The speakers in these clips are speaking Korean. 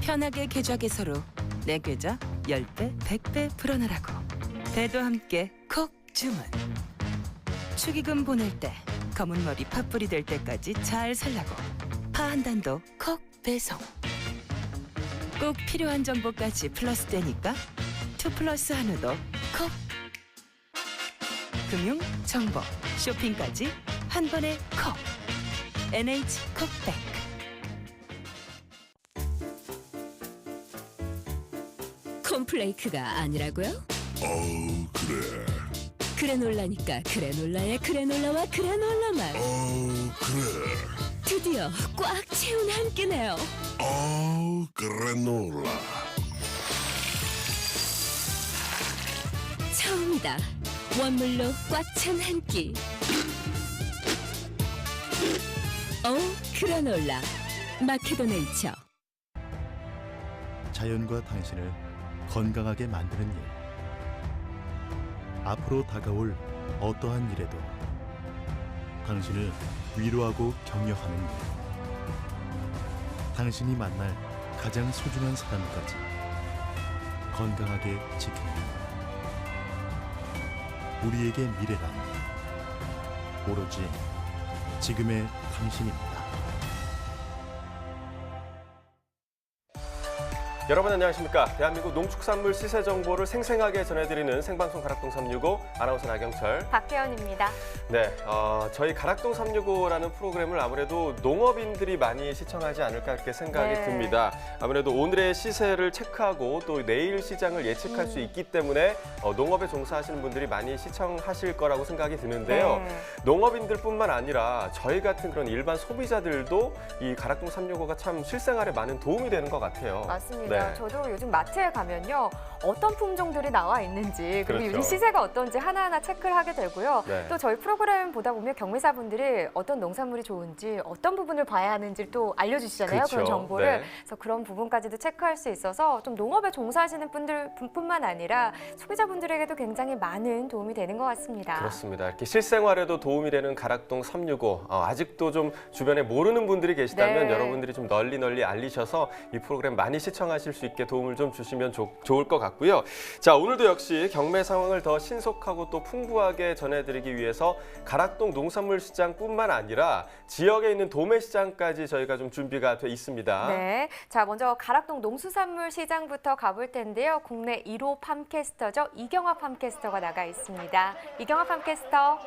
편하게 계좌 개설로 내 계좌 10배, 100배 불어나라고. 배도 함께 콕 주문. 축의금 보낼 때 검은 머리 팥불이 될 때까지 잘 살라고. 파 한 단도 콕 배송. 꼭 필요한 정보까지 플러스 되니까 2플러스 한우도 콕. 금융, 정보, 쇼핑까지 한 번에 콕. NH콕백. 콘플레이크가 아니라고요? 그래. 그래놀라니까 그래놀라의 그래놀라와 그래놀라만 그래. 드디어 꽉 채운 한 끼네요. 그래놀라. 처음이다. 원물로 꽉 찬 한 끼. 그래놀라 마케도네이처. 자연과 당신을 건강하게 만드는 일. 앞으로 다가올 어떠한 일에도 당신을 위로하고 격려하는 일. 당신이 만날 가장 소중한 사람까지 건강하게 지키는 일. 우리에게 미래란 오로지 지금의 당신입니다. 여러분 안녕하십니까. 대한민국 농축산물 시세 정보를 생생하게 전해드리는 생방송 가락동 365 아나운서 나경철, 박혜연입니다. 네, 저희 가락동 365라는 프로그램을 아무래도 농업인들이 많이 시청하지 않을까 이렇게 생각이 듭니다. 아무래도 오늘의 시세를 체크하고 또 내일 시장을 예측할 수 있기 때문에 농업에 종사하시는 분들이 많이 시청하실 거라고 생각이 드는데요. 농업인들뿐만 아니라 저희 같은 그런 일반 소비자들도 이 가락동 365가 참 실생활에 많은 도움이 되는 것 같아요. 맞습니다. 네. 저도 요즘 마트에 가면요. 어떤 품종들이 나와 있는지 그리고 그렇죠. 요즘 시세가 어떤지 하나하나 체크를 하게 되고요. 네. 또 저희 프로그램 보다 보면 경매사분들이 어떤 농산물이 좋은지 어떤 부분을 봐야 하는지 또 알려주시잖아요. 그렇죠. 그런 정보를. 네. 그래서 그런 부분까지도 체크할 수 있어서 좀 농업에 종사하시는 분들뿐만 아니라 소비자분들에게도 굉장히 많은 도움이 되는 것 같습니다. 그렇습니다. 이렇게 실생활에도 도움이 되는 가락동 365. 아직도 좀 주변에 모르는 분들이 계시다면 네. 여러분들이 좀 널리 알리셔서 이 프로그램 많이 시청하실 수 있게 도움을 좀 주시면 좋을 것 같고요. 자, 오늘도 역시 경매 상황을 더 신속하고 또 풍부하게 전해드리기 위해서 가락동 농산물 시장뿐만 아니라 지역에 있는 도매 시장까지 저희가 좀 준비가 돼 있습니다. 네, 자 먼저 가락동 농수산물 시장부터 가볼 텐데요. 국내 1호 팜캐스터죠. 이경화 팜캐스터가 나가 있습니다. 이경화 팜캐스터.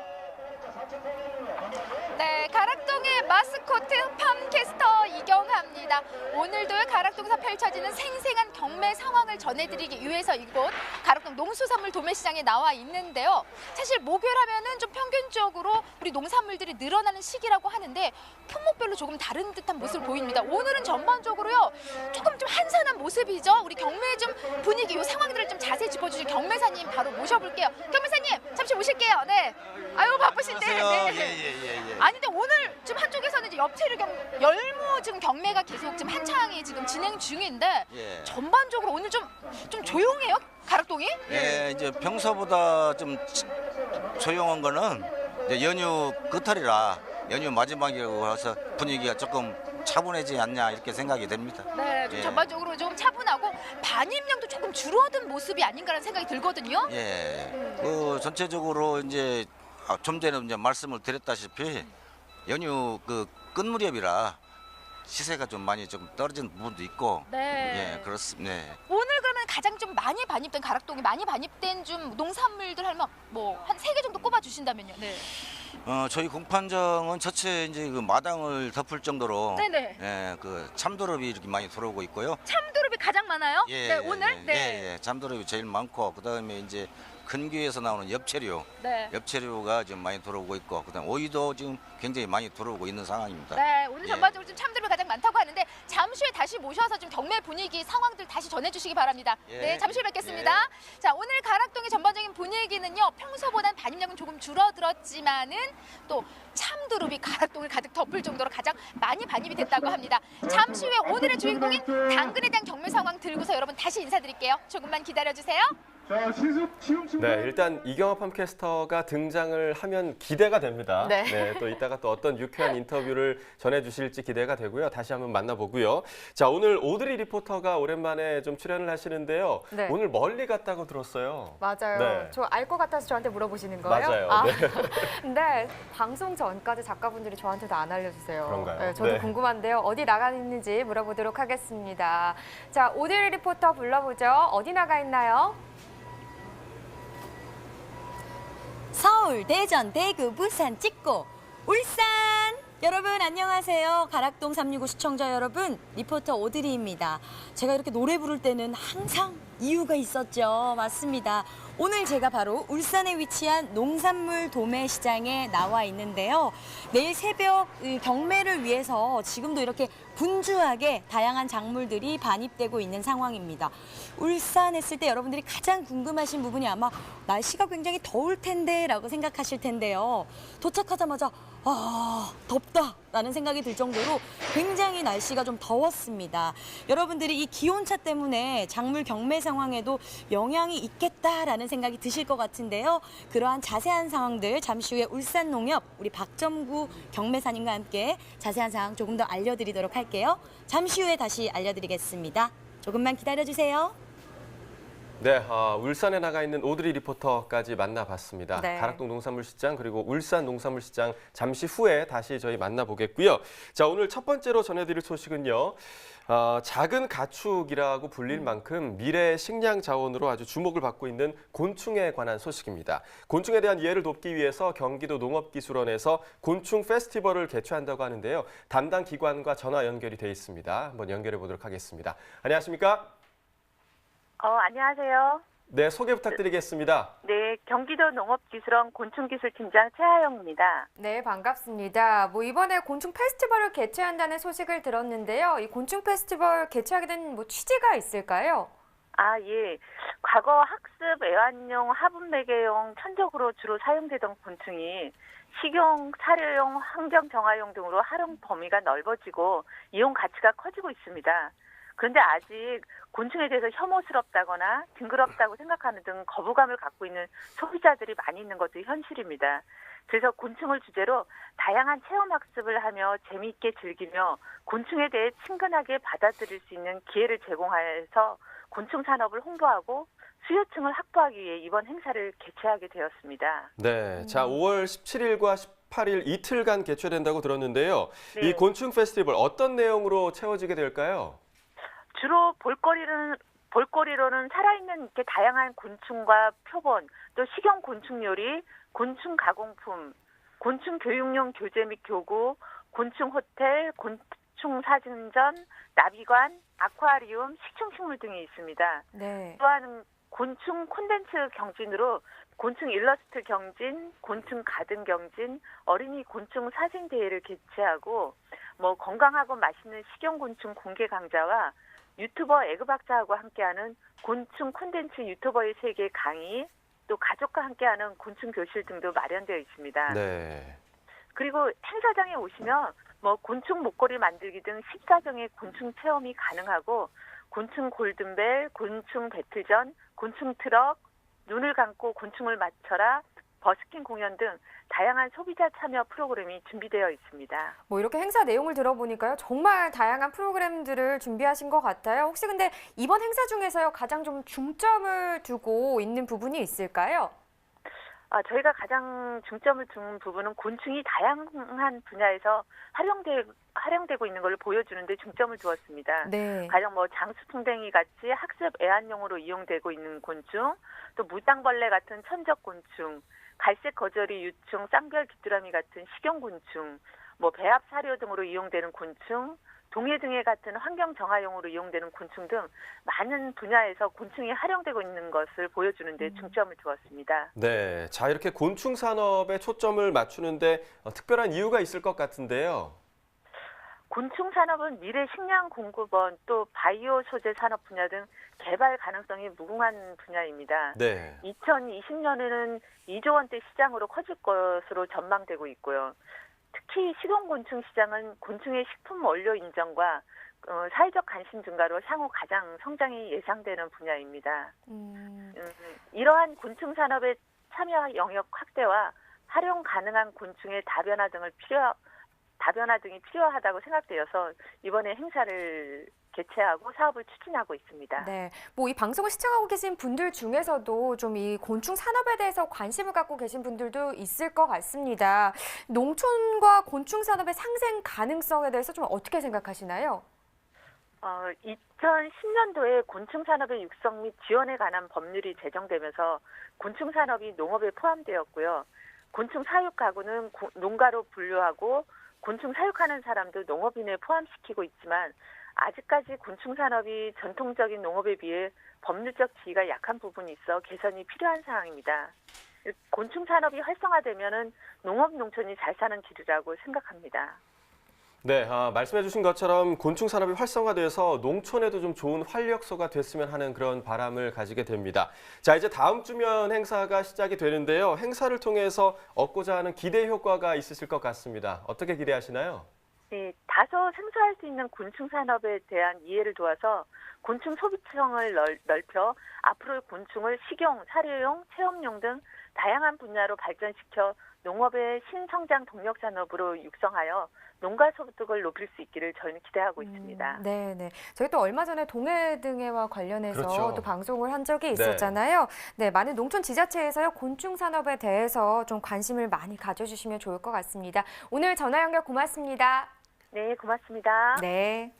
네, 가락동의 마스코트 팜캐스터 이경하입니다. 오늘도 가락동에서 펼쳐지는 생생한 경매 상황을 전해드리기 위해서 이곳 가락동 농수산물 도매시장에 나와 있는데요. 사실 목요일하면은 좀 평균적으로 우리 농산물들이 늘어나는 시기라고 하는데 품목별로 조금 다른 듯한 모습을 보입니다. 오늘은 전반적으로요 조금 좀 한산한 모습이죠. 우리 경매 좀 분위기, 이 상황들을 좀 자세히 짚어주실 경매사님 바로 모셔볼게요. 경매사님 잠시 모실게요. 네. 아유 바쁘신데. 네. 아니 근데 오늘 지금 한쪽에서는 이제 엽채류 열무 지금 경매가 계속 지금 한창이 지금 진행 중인데 전반적으로 오늘 좀 조용해요 가락동이? 예, 이제 평소보다 좀 조용한 거는 이제 연휴 끝털이라 연휴 마지막이라고 해서 분위기가 조금 차분해지지 않냐 이렇게 생각이 됩니다. 네, 좀 전반적으로 좀 차분하고 반입량도 조금 줄어든 모습이 아닌가라는 생각이 들거든요. 예, 그 전체적으로 이제 좀 전에 이제 말씀을 드렸다시피 연휴 그 끝무렵이라 시세가 좀 많이 좀 떨어진 부분도 있고, 예, 그렇습니다. 네. 오늘 그러면 가장 좀 많이 반입된 가락동이 많이 반입된 좀 농산물들 하면 뭐 한 3개 정도 꼽아 주신다면요. 네. 저희 공판장은 전체 이제 그 마당을 덮을 정도로, 네네. 예, 그 참도럽이 이렇게 많이 들어오고 있고요. 참두릅이 가장 많아요? 예, 네, 오늘? 예, 참도럽이 제일 많고, 그 다음에 이제 근교에서 나오는 엽채류, 네. 엽채류가 지금 많이 들어오고 있고, 그다음 오이도 지금 굉장히 많이 들어오고 있는 상황입니다. 네, 오늘 예. 전반적으로 좀 참두릅이 가장 많다고 하는데 잠시 후에 다시 모셔서 좀 경매 분위기 상황들 다시 전해주시기 바랍니다. 예. 네, 잠시 후에 뵙겠습니다. 자, 오늘 가락동의 전반적인 분위기는요, 평소보단 반입량은 조금 줄어들었지만은 또 참두릅이 가락동을 가득 덮을 정도로 가장 많이 반입이 됐다고 합니다. 잠시 후에 오늘의 주인공인 당근에 대한 경매 상황 들고서 여러분 다시 인사드릴게요. 조금만 기다려주세요. 네, 일단 이경화 팜캐스터가 등장을 하면 기대가 됩니다. 네. 또 이따가 또 어떤 유쾌한 인터뷰를 전해주실지 기대가 되고요. 다시 한번 만나보고요. 자, 오늘 오드리 리포터가 오랜만에 좀 출연을 하시는데요. 네. 오늘 멀리 갔다고 들었어요. 맞아요. 네. 저 알 것 같아서 저한테 물어보시는 거예요? 맞아요. 아, 네. 근데 방송 전까지 작가분들이 저한테도 안 알려주세요. 그런가요? 네, 저도 네. 궁금한데요. 어디 나가 있는지 물어보도록 하겠습니다. 자, 오드리 리포터 불러보죠. 어디 나가 있나요? 서울, 대전, 대구, 부산 찍고 울산! 여러분 안녕하세요. 가락동 365 시청자 여러분, 리포터 오드리입니다. 제가 이렇게 노래 부를 때는 항상 이유가 있었죠. 맞습니다. 오늘 제가 바로 울산에 위치한 농산물 도매시장에 나와 있는데요. 내일 새벽 경매를 위해서 지금도 이렇게 분주하게 다양한 작물들이 반입되고 있는 상황입니다. 울산 했을 때 여러분들이 가장 궁금하신 부분이 아마 날씨가 굉장히 더울 텐데 라고 생각하실 텐데요. 도착하자마자 덥다라는 생각이 들 정도로 굉장히 날씨가 좀 더웠습니다. 여러분들이 이 기온차 때문에 작물 경매 상황에도 영향이 있겠다라는 생각이 드실 것 같은데요. 그러한 자세한 상황들 잠시 후에 울산농협 우리 박점구 경매사님과 함께 자세한 상황 조금 더 알려드리도록 할게요. 잠시 후에 다시 알려드리겠습니다. 조금만 기다려주세요. 네, 울산에 나가 있는 오드리 리포터까지 만나봤습니다. 네. 가락동 농산물시장 그리고 울산 농산물시장 잠시 후에 다시 저희 만나보겠고요. 자, 오늘 첫 번째로 전해드릴 소식은요. 작은 가축이라고 불릴 만큼 미래 식량 자원으로 아주 주목을 받고 있는 곤충에 관한 소식입니다. 곤충에 대한 이해를 돕기 위해서 경기도 농업기술원에서 곤충 페스티벌을 개최한다고 하는데요. 담당 기관과 전화 연결이 돼 있습니다. 한번 연결해 보도록 하겠습니다. 안녕하십니까? 안녕하세요. 네, 소개 부탁드리겠습니다. 네, 경기도 농업기술원 곤충기술팀장 최하영입니다. 네, 반갑습니다. 이번에 곤충 페스티벌을 개최한다는 소식을 들었는데요. 이 곤충 페스티벌 개최하게 된 취지가 있을까요? 예. 과거 학습, 애완용, 화분 매개용, 천적으로 주로 사용되던 곤충이 식용, 사료용, 환경 정화용 등으로 활용 범위가 넓어지고 이용 가치가 커지고 있습니다. 그런데 아직 곤충에 대해서 혐오스럽다거나 징그럽다고 생각하는 등 거부감을 갖고 있는 소비자들이 많이 있는 것도 현실입니다. 그래서 곤충을 주제로 다양한 체험 학습을 하며 재미있게 즐기며 곤충에 대해 친근하게 받아들일 수 있는 기회를 제공해서 곤충 산업을 홍보하고 수요층을 확보하기 위해 이번 행사를 개최하게 되었습니다. 네, 자 5월 17일과 18일 이틀간 개최된다고 들었는데요. 네. 이 곤충 페스티벌 어떤 내용으로 채워지게 될까요? 주로 볼거리로는 살아있는 이렇게 다양한 곤충과 표본, 또 식용 곤충 요리, 곤충 가공품, 곤충 교육용 교재 및 교구, 곤충 호텔, 곤충 사진전, 나비관, 아쿠아리움, 식충식물 등이 있습니다. 네. 또한 곤충 콘텐츠 경진으로 곤충 일러스트 경진, 곤충 가든 경진, 어린이 곤충 사진 대회를 개최하고 건강하고 맛있는 식용곤충 공개 강좌와 유튜버 에그박사하고 함께하는 곤충 콘텐츠 유튜버의 세계 강의, 또 가족과 함께하는 곤충 교실 등도 마련되어 있습니다. 네. 그리고 행사장에 오시면 곤충 목걸이 만들기 등 14종의 곤충 체험이 가능하고 곤충 골든벨, 곤충 배틀전, 곤충 트럭, 눈을 감고 곤충을 맞춰라, 버스킹 공연 등 다양한 소비자 참여 프로그램이 준비되어 있습니다. 이렇게 행사 내용을 들어보니까요. 정말 다양한 프로그램들을 준비하신 것 같아요. 혹시 근데 이번 행사 중에서요. 가장 좀 중점을 두고 있는 부분이 있을까요? 저희가 가장 중점을 둔 부분은 곤충이 다양한 분야에서 활용되고 있는 걸 보여주는 데 중점을 두었습니다. 네. 가령 장수풍뎅이 같이 학습 애완용으로 이용되고 있는 곤충, 또 무당벌레 같은 천적곤충, 갈색 거저리 유충, 쌍별 귀뚜라미 같은 식용곤충, 배합 사료 등으로 이용되는 곤충, 동해등에 같은 환경 정화용으로 이용되는 곤충 등 많은 분야에서 곤충이 활용되고 있는 것을 보여주는 데 중점을 두었습니다. 네, 자 이렇게 곤충 산업에 초점을 맞추는데 특별한 이유가 있을 것 같은데요. 곤충 산업은 미래 식량 공급원 또 바이오 소재 산업 분야 등 개발 가능성이 무궁한 분야입니다. 네. 2020년에는 2조 원대 시장으로 커질 것으로 전망되고 있고요. 특히 식용곤충 시장은 곤충의 식품 원료 인정과 사회적 관심 증가로 향후 가장 성장이 예상되는 분야입니다. 이러한 곤충 산업의 참여 영역 확대와 활용 가능한 곤충의 다변화 등이 필요하다고 생각되어서 이번에 행사를 개최하고 사업을 추진하고 있습니다. 네, 뭐 이 방송을 시청하고 계신 분들 중에서도 좀 이 곤충 산업에 대해서 관심을 갖고 계신 분들도 있을 것 같습니다. 농촌과 곤충 산업의 상생 가능성에 대해서 좀 어떻게 생각하시나요? 2010년도에 곤충 산업의 육성 및 지원에 관한 법률이 제정되면서 곤충 산업이 농업에 포함되었고요. 곤충 사육 가구는 농가로 분류하고 곤충 사육하는 사람도 농업인에 포함시키고 있지만 아직까지 곤충 산업이 전통적인 농업에 비해 법률적 지위가 약한 부분이 있어 개선이 필요한 상황입니다. 곤충 산업이 활성화되면은 농업 농촌이 잘 사는 길이라고 생각합니다. 네, 말씀해 주신 것처럼 곤충 산업이 활성화돼서 농촌에도 좀 좋은 활력소가 됐으면 하는 그런 바람을 가지게 됩니다. 자, 이제 다음 주면 행사가 시작이 되는데요. 행사를 통해서 얻고자 하는 기대 효과가 있으실 것 같습니다. 어떻게 기대하시나요? 네, 다소 생소할 수 있는 곤충 산업에 대한 이해를 도와서 곤충 소비층을 넓혀 앞으로 곤충을 식용, 사료용, 체험용 등 다양한 분야로 발전시켜 농업의 신성장 동력 산업으로 육성하여 농가 소득을 높일 수 있기를 저희는 기대하고 있습니다. 네. 저희 또 얼마 전에 동해등해와 관련해서 그렇죠. 또 방송을 한 적이 있었잖아요. 네, 많은 농촌 지자체에서요 곤충 산업에 대해서 좀 관심을 많이 가져주시면 좋을 것 같습니다. 오늘 전화 연결 고맙습니다. 네, 고맙습니다. 네.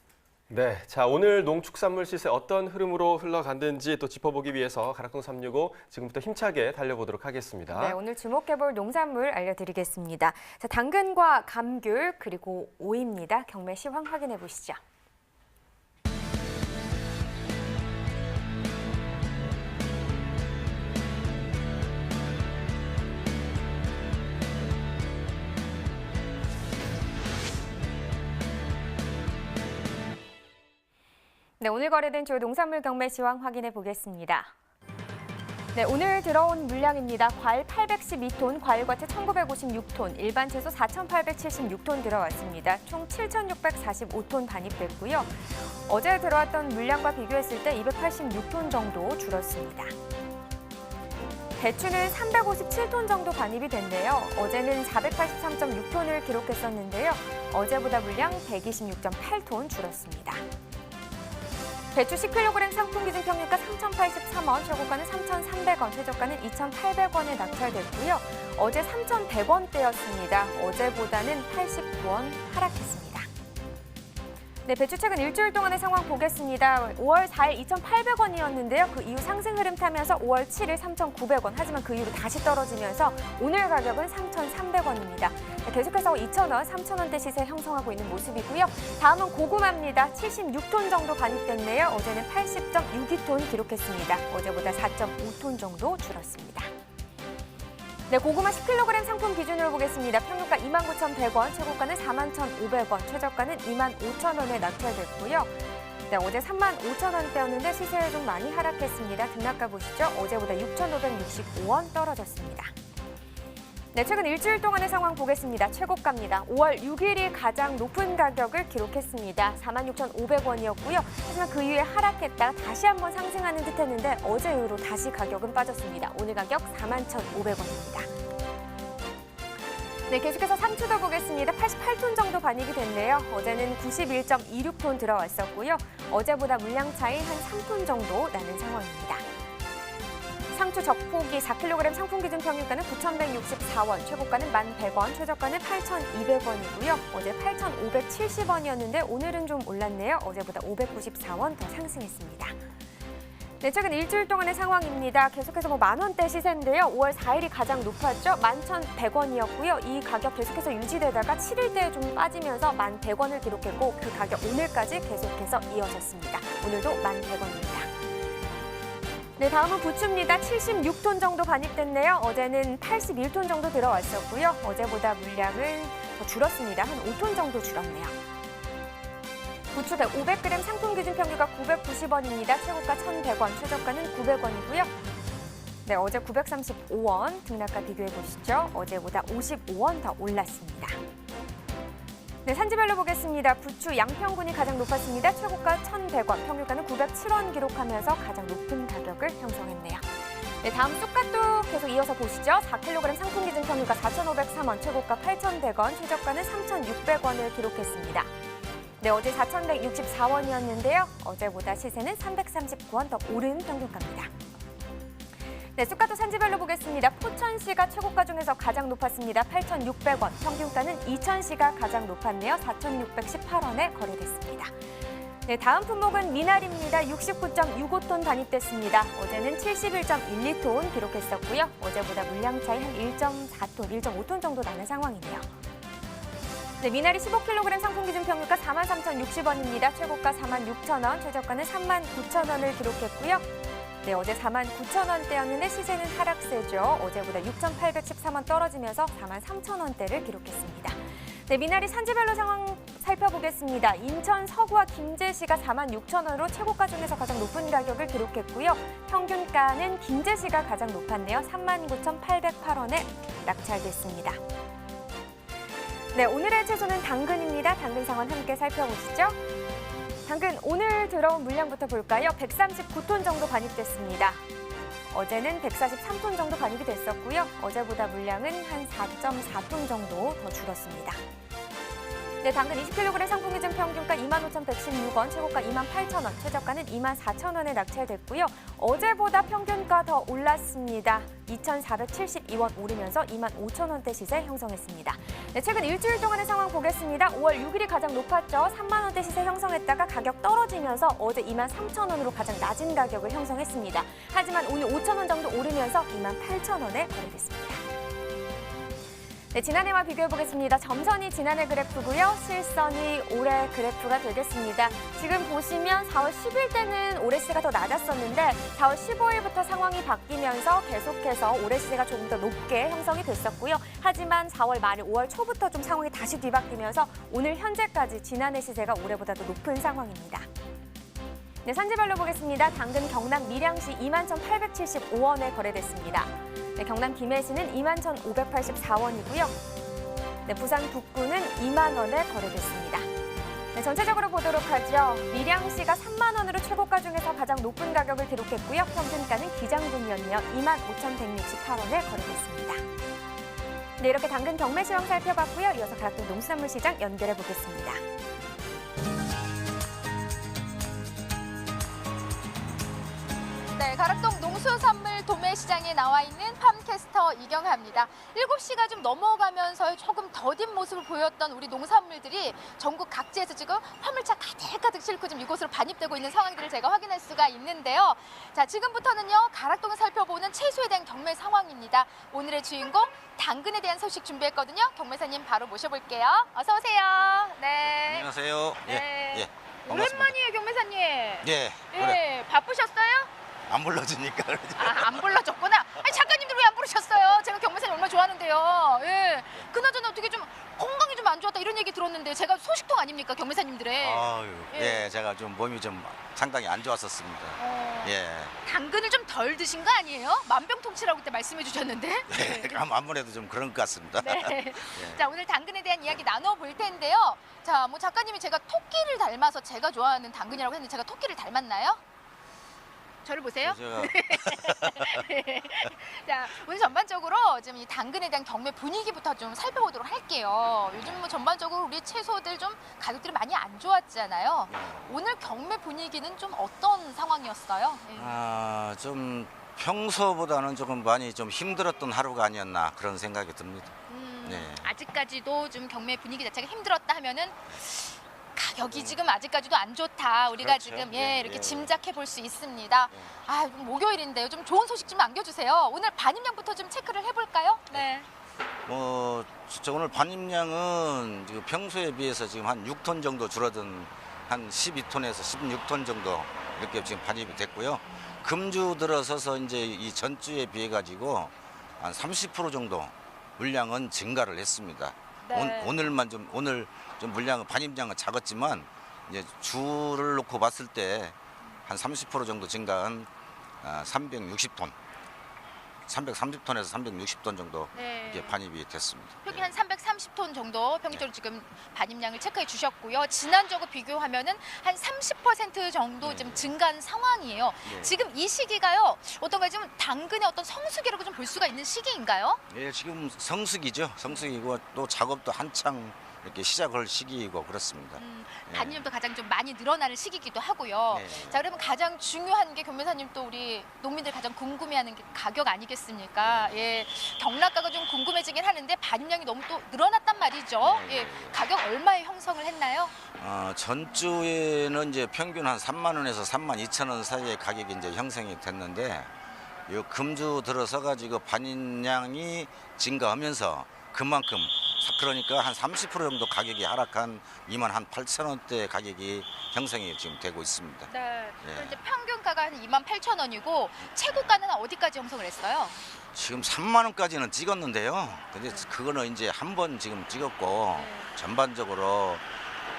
네, 자 오늘 농축산물 시세 어떤 흐름으로 흘러갔는지 또 짚어보기 위해서 가락동 365 지금부터 힘차게 달려보도록 하겠습니다. 네, 오늘 주목해볼 농산물 알려드리겠습니다. 자, 당근과 감귤 그리고 오이입니다. 경매 시황 확인해 보시죠. 네, 오늘 거래된 주요 농산물 경매 시황 확인해 보겠습니다. 네, 오늘 들어온 물량입니다. 과일 812톤, 과일과채 1,956톤, 일반 채소 4,876톤 들어왔습니다. 총 7,645톤 반입됐고요. 어제 들어왔던 물량과 비교했을 때 286톤 정도 줄었습니다. 배추는 357톤 정도 반입이 됐는데요. 어제는 483.6톤을 기록했었는데요. 어제보다 물량 126.8톤 줄었습니다. 배추 10kg 상품 기준 평균가 3,083원, 최고가는 3,300원, 최저가는 2,800원에 낙찰됐고요. 어제 3,100원대였습니다. 어제보다는 89원 하락했습니다. 네, 배추 최근 일주일 동안의 상황 보겠습니다. 5월 4일 2,800원이었는데요. 그 이후 상승 흐름 타면서 5월 7일 3,900원, 하지만 그 이후로 다시 떨어지면서 오늘 가격은 3,300원입니다. 계속해서 2,000원, 3,000원대 시세 형성하고 있는 모습이고요. 다음은 고구마입니다. 76톤 정도 반입됐네요. 어제는 80.62톤 기록했습니다. 어제보다 4.5톤 정도 줄었습니다. 네, 고구마 10kg 상품 기준으로 보겠습니다. 평균가 29,100원, 최고가는 41,500원, 최저가는 25,000원에 낙찰됐고요. 네, 어제 35,000원대였는데 시세 좀 많이 하락했습니다. 등락가 보시죠. 어제보다 6,565원 떨어졌습니다. 네, 최근 일주일 동안의 상황 보겠습니다. 최고가입니다. 5월 6일이 가장 높은 가격을 기록했습니다. 46,500원이었고요. 하지만 그 이후에 하락했다가 다시 한번 상승하는 듯 했는데 어제 이후로 다시 가격은 빠졌습니다. 오늘 가격 41,500원입니다. 네, 계속해서 상추도 보겠습니다. 88톤 정도 반입이 됐네요. 어제는 91.26톤 들어왔었고요. 어제보다 물량 차이 한 3톤 정도 나는 상황입니다. 상추 적포기 4kg 상품 기준 평균가는 9,164원, 최고가는 1,100원, 최저가는 8,200원이고요. 어제 8,570원이었는데 오늘은 좀 올랐네요. 어제보다 594원 더 상승했습니다. 네, 최근 일주일 동안의 상황입니다. 계속해서 10,000원대 시세인데요. 5월 4일이 가장 높았죠. 11,100원이었고요. 이 가격 계속해서 유지되다가 7일대에 좀 빠지면서 1,100원을 기록했고 그 가격 오늘까지 계속해서 이어졌습니다. 오늘도 1,100원입니다. 네, 다음은 부추입니다. 76톤 정도 반입됐네요. 어제는 81톤 정도 들어왔었고요. 어제보다 물량은 더 줄었습니다. 한 5톤 정도 줄었네요. 부추 500g 상품 기준 평균가 990원입니다. 최고가 1,100원, 최저가는 900원이고요. 네, 어제 935원, 등락가 비교해 보시죠. 어제보다 55원 더 올랐습니다. 네, 산지별로 보겠습니다. 부추 양평군이 가장 높았습니다. 최고가 1,100원, 평균가는 907원 기록하면서 가장 높은 가격을 형성했네요. 네, 다음 쑥갓도 계속 이어서 보시죠. 4kg 상품 기준 평균가 4,503원, 최고가 8,100원, 최저가는 3,600원을 기록했습니다. 네, 어제 4,164원이었는데요. 어제보다 시세는 339원 더 오른 평균가입니다. 네, 쑥갓도 산지별로 보겠습니다. 포천시가 최고가 중에서 가장 높았습니다. 8,600원, 평균가는 이천시가 가장 높았네요. 4,618원에 거래됐습니다. 네, 다음 품목은 미나리입니다. 69.65톤 반입됐습니다. 어제는 71.12톤 기록했었고요. 어제보다 물량 차이 한 1.4톤, 1.5톤 정도 나는 상황이네요. 네, 미나리 15kg 상품 기준 평균가 43,060원입니다. 최고가 46,000원, 최저가는 39,000원을 기록했고요. 네, 어제 49,000원대였는데 시세는 하락세죠. 어제보다 6,813원 떨어지면서 43,000원대를 기록했습니다. 네, 미나리 산지별로 상황 살펴보겠습니다. 인천 서구와 김제시가 46,000원으로 최고가 중에서 가장 높은 가격을 기록했고요. 평균가는 김제시가 가장 높았네요. 39,808원에 낙찰됐습니다. 네, 오늘의 채소는 당근입니다. 당근 상황 함께 살펴보시죠. 당근 오늘 들어온 물량부터 볼까요? 139톤 정도 반입됐습니다. 어제는 143톤 정도 반입이 됐었고요. 어제보다 물량은 한 4.4톤 정도 더 줄었습니다. 네, 당근 20kg 상품 기준 평균가 25,116원, 최고가 28,000원, 최저가는 24,000원에 낙찰됐고요. 어제보다 평균가 더 올랐습니다. 2,472원 오르면서 25,000원대 시세 형성했습니다. 네, 최근 일주일 동안의 상황 보겠습니다. 5월 6일이 가장 높았죠. 3만 원대 시세 형성했다가 가격 떨어지면서 어제 23,000원으로 가장 낮은 가격을 형성했습니다. 하지만 오늘 5,000원 정도 오르면서 28,000원에 거래됐습니다. 네, 지난해와 비교해보겠습니다. 점선이 지난해 그래프고요. 실선이 올해 그래프가 되겠습니다. 지금 보시면 4월 10일 때는 올해 시세가 더 낮았었는데 4월 15일부터 상황이 바뀌면서 계속해서 올해 시세가 조금 더 높게 형성이 됐었고요. 하지만 4월 말 5월 초부터 좀 상황이 다시 뒤바뀌면서 오늘 현재까지 지난해 시세가 올해보다 더 높은 상황입니다. 네, 산지별로 보겠습니다. 당근 경남 밀양시 21,875원에 거래됐습니다. 네, 경남 김해시는 21,584원이고요. 네, 부산 북구는 2만 원에 거래됐습니다. 네, 전체적으로 보도록 하죠. 밀양시가 3만 원으로 최고가 중에서 가장 높은 가격을 기록했고요. 평균가는 기장군이었네요. 25,168원에 거래됐습니다. 네, 이렇게 당근 경매 시황 살펴봤고요. 이어서 가락동 농수산물 시장 연결해 보겠습니다. 네, 가락동 농수산물 도매시장에 나와 있는 팜캐스터 이경하입니다. 7시가 좀 넘어가면서 조금 더딘 모습을 보였던 우리 농산물들이 전국 각지에서 지금 화물차 가득가득 싣고 지금 이곳으로 반입되고 있는 상황들을 제가 확인할 수가 있는데요. 자, 지금부터는요, 가락동을 살펴보는 채소에 대한 경매 상황입니다. 오늘의 주인공 당근에 대한 소식 준비했거든요. 경매사님 바로 모셔볼게요. 어서 오세요. 네. 안녕하세요. 네. 예, 반갑습니다. 오랜만이에요, 경매사님. 예, 예, 그래. 바쁘셨어요? 안 불러주니까 그러지. 안 불러줬구나. 아니, 작가님들 왜 안 부르셨어요? 제가 경매사님 얼마나 좋아하는데요. 예. 그나저나 어떻게 좀 건강이 좀 안 좋았다 이런 얘기 들었는데 제가 소식통 아닙니까, 경매사님들의. 아유, 예. 예, 제가 좀 몸이 좀 상당히 안 좋았었습니다. 예. 당근을 좀 덜 드신 거 아니에요? 만병통치라고 그때 말씀해 주셨는데. 예, 그럼 아무래도 좀 그런 것 같습니다. 네. 예. 자, 오늘 당근에 대한 이야기 나눠볼 텐데요. 자, 뭐 작가님이 제가 토끼를 닮아서 제가 좋아하는 당근이라고 했는데 제가 토끼를 닮았나요? 저를 보세요. 자, 오늘 전반적으로 지금 이 당근에 대한 경매 분위기부터 좀 살펴보도록 할게요. 요즘 뭐 전반적으로 우리 채소들 좀 가격들이 많이 안 좋았잖아요. 오늘 경매 분위기는 좀 어떤 상황이었어요? 아, 좀 평소보다는 조금 많이 좀 힘들었던 하루가 아니었나 그런 생각이 듭니다. 네. 아직까지도 좀 경매 분위기 자체가 힘들었다 하면은 가격이 지금 아직까지도 안 좋다. 우리가 그렇죠. 지금 예, 이렇게 예. 짐작해 볼 수 있습니다. 아, 목요일인데요. 좀 좋은 소식 좀 안겨주세요. 오늘 반입량부터 좀 체크를 해볼까요? 네. 뭐, 진짜 오늘 반입량은 지금 평소에 비해서 지금 한 6톤 정도 줄어든 한 12톤에서 16톤 정도 이렇게 지금 반입이 됐고요. 금주 들어서서 이제 이 전주에 비해 가지고 한 30% 정도 물량은 증가를 했습니다. 네. 오늘만 좀 오늘 좀 물량은 반입량은 작았지만 이제 주를 놓고 봤을 때 한 30% 정도 증가한 360톤 330톤에서 360톤 정도 네. 이게 반입이 됐습니다. 평균 한 330톤 정도 평균적으로 지금 반입량을 체크해 주셨고요. 지난주하고 비교하면은 한 30% 정도 좀 증가한 상황이에요. 네. 지금 이 시기가요. 어떤가요? 지금 당근의 어떤 성수기라고 좀 볼 수가 있는 시기인가요? 예, 지금 성수기죠. 성수기고 또 작업도 한창 이렇게 시작할 시기이고 그렇습니다. 반입량도 가장 좀 많이 늘어나는 시기이기도 하고요. 네. 자, 그러면 가장 중요한 게 경매사님 또 우리 농민들 가장 궁금해하는 게 가격 아니겠습니까? 예, 경락가가 좀 궁금해지긴 하는데 반입량이 너무 또 늘어났단 말이죠. 네. 예, 가격 얼마에 형성을 했나요? 전주에는 이제 평균 한 3만 원에서 3만 2천 원 사이의 가격이 이제 형성이 됐는데 요 금주 들어서 가지고 반입량이 증가하면서 그만큼 그러니까 한 30% 정도 가격이 하락한 2만 한 8천 원대 가격이 형성이 지금 되고 있습니다. 네. 예. 그럼 이제 평균가가 한 28,000원이고 최고가는 어디까지 형성을 했어요? 지금 3만 원까지는 찍었는데요. 근데 그거는 이제 한 번 지금 찍었고 전반적으로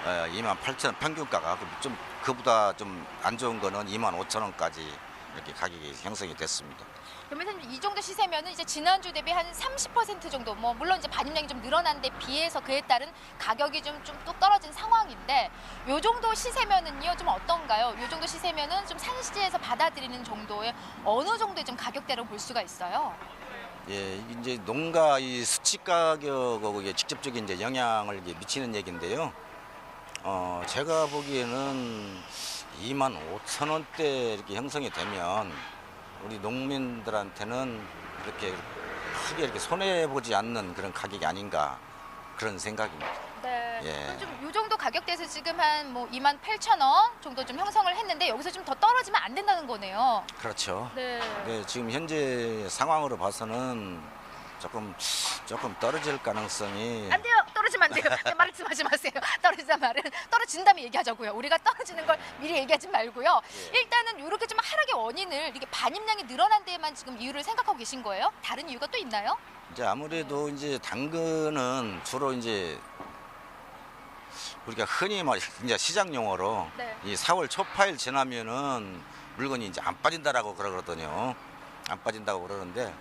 2만 8천 원 평균가가 좀 그보다 좀 안 좋은 거는 2만 5천 원까지 이렇게 가격이 형성이 됐습니다. 그러면 이 정도 시세면은 이제 지난주 대비 한 30% 정도, 뭐 물론 이제 반입량이 좀 늘어난 데 비해서 그에 따른 가격이 좀 뚝 떨어진 상황인데 요 정도 시세면은요 좀 어떤가요? 요 정도 시세면은 좀 산시지에서 받아들이는 정도의 어느 정도의 좀 가격대로 볼 수가 있어요? 예, 이제 농가 이 수치 가격하고 이게 직접적인 이제 영향을 이게 미치는 얘기인데요. 제가 보기에는 2만 5천 원대 이렇게 형성이 되면 우리 농민들한테는 이렇게 크게 이렇게 손해 보지 않는 그런 가격이 아닌가 그런 생각입니다. 네. 예. 그럼 좀 요 정도 가격대에서 지금 한 뭐 28,000원 정도 좀 형성을 했는데 여기서 좀 더 떨어지면 안 된다는 거네요. 그렇죠. 네. 네, 지금 현재 상황으로 봐서는 조금 떨어질 가능성이 안 돼요. 떨어지면 안 돼요. 네, 말씀하지 마세요. 떨어지자 말은 떨어진 다음에 얘기하자고요. 우리가 떨어지는 걸 미리 얘기하지 말고요. 일단은 이렇게 좀 하락의 원인을 이게 반입량이 늘어난 데에만 지금 이유를 생각하고 계신 거예요? 다른 이유가 또 있나요? 이제 아무래도 이제 당근은 주로 이제 우리가 흔히 말 이제 시장 용어로 네. 이 4월 초파일 지나면은 물건이 이제 안 빠진다라고 그러거든요. 안 빠진다고 그러는데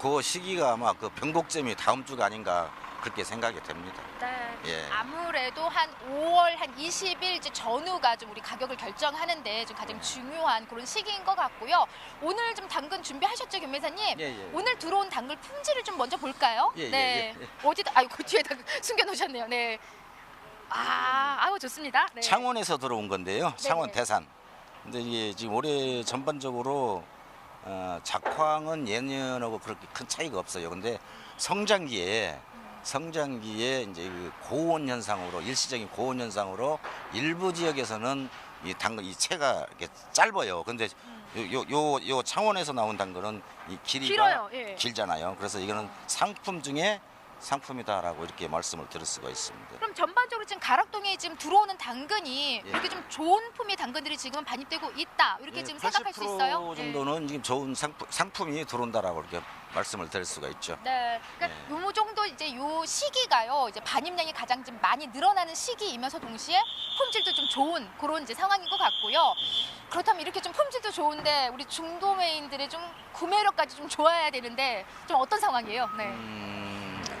그 시기가 아마 그 변곡점이 다음 주가 아닌가 그렇게 생각이 됩니다. 네. 예. 아무래도 한 5월 한 20일 이제 전후가 좀 우리 가격을 결정하는데 좀 가장 중요한 그런 시기인 것 같고요. 오늘 좀 당근 준비하셨죠, 경매사님? 예, 예. 오늘 들어온 당근 품질을 좀 먼저 볼까요? 예, 네. 예, 예. 어디다? 아이고 뒤에다 숨겨놓으셨네요. 네. 아우 좋습니다. 네. 창원에서 들어온 건데요. 창원 네네. 대산. 근데 이게 지금 올해 전반적으로 작황은 예년하고 그렇게 큰 차이가 없어요. 근데 성장기에 이제 그 고온 현상으로 일시적인 고온 현상으로 일부 지역에서는 이 당근 이 채가 이렇게 짧아요. 근데 요 창원에서 나온 당근은 이 길이가 길어요. 예. 길잖아요. 그래서 이거는 상품 중에 상품이다라고 이렇게 말씀을 드릴 수가 있습니다. 그럼 전반적으로 지금 가락동에 지금 들어오는 당근이 예. 이렇게 좀 좋은 품의 당근들이 지금은 반입되고 있다. 이렇게 예, 지금 생각할 수 있어요? 80% 정도는 지금 좋은 상품이 들어온다라고 이렇게 말씀을 드릴 수가 있죠. 네. 그러니까 요 정도 이제 요 시기가요. 이제 반입량이 가장 좀 많이 늘어나는 시기이면서 동시에 품질도 좀 좋은 그런 이제 상황인 것 같고요. 그렇다면 이렇게 좀 품질도 좋은데 우리 중도매인들의 좀 구매력까지 좀 좋아야 되는데 좀 어떤 상황이에요? 네.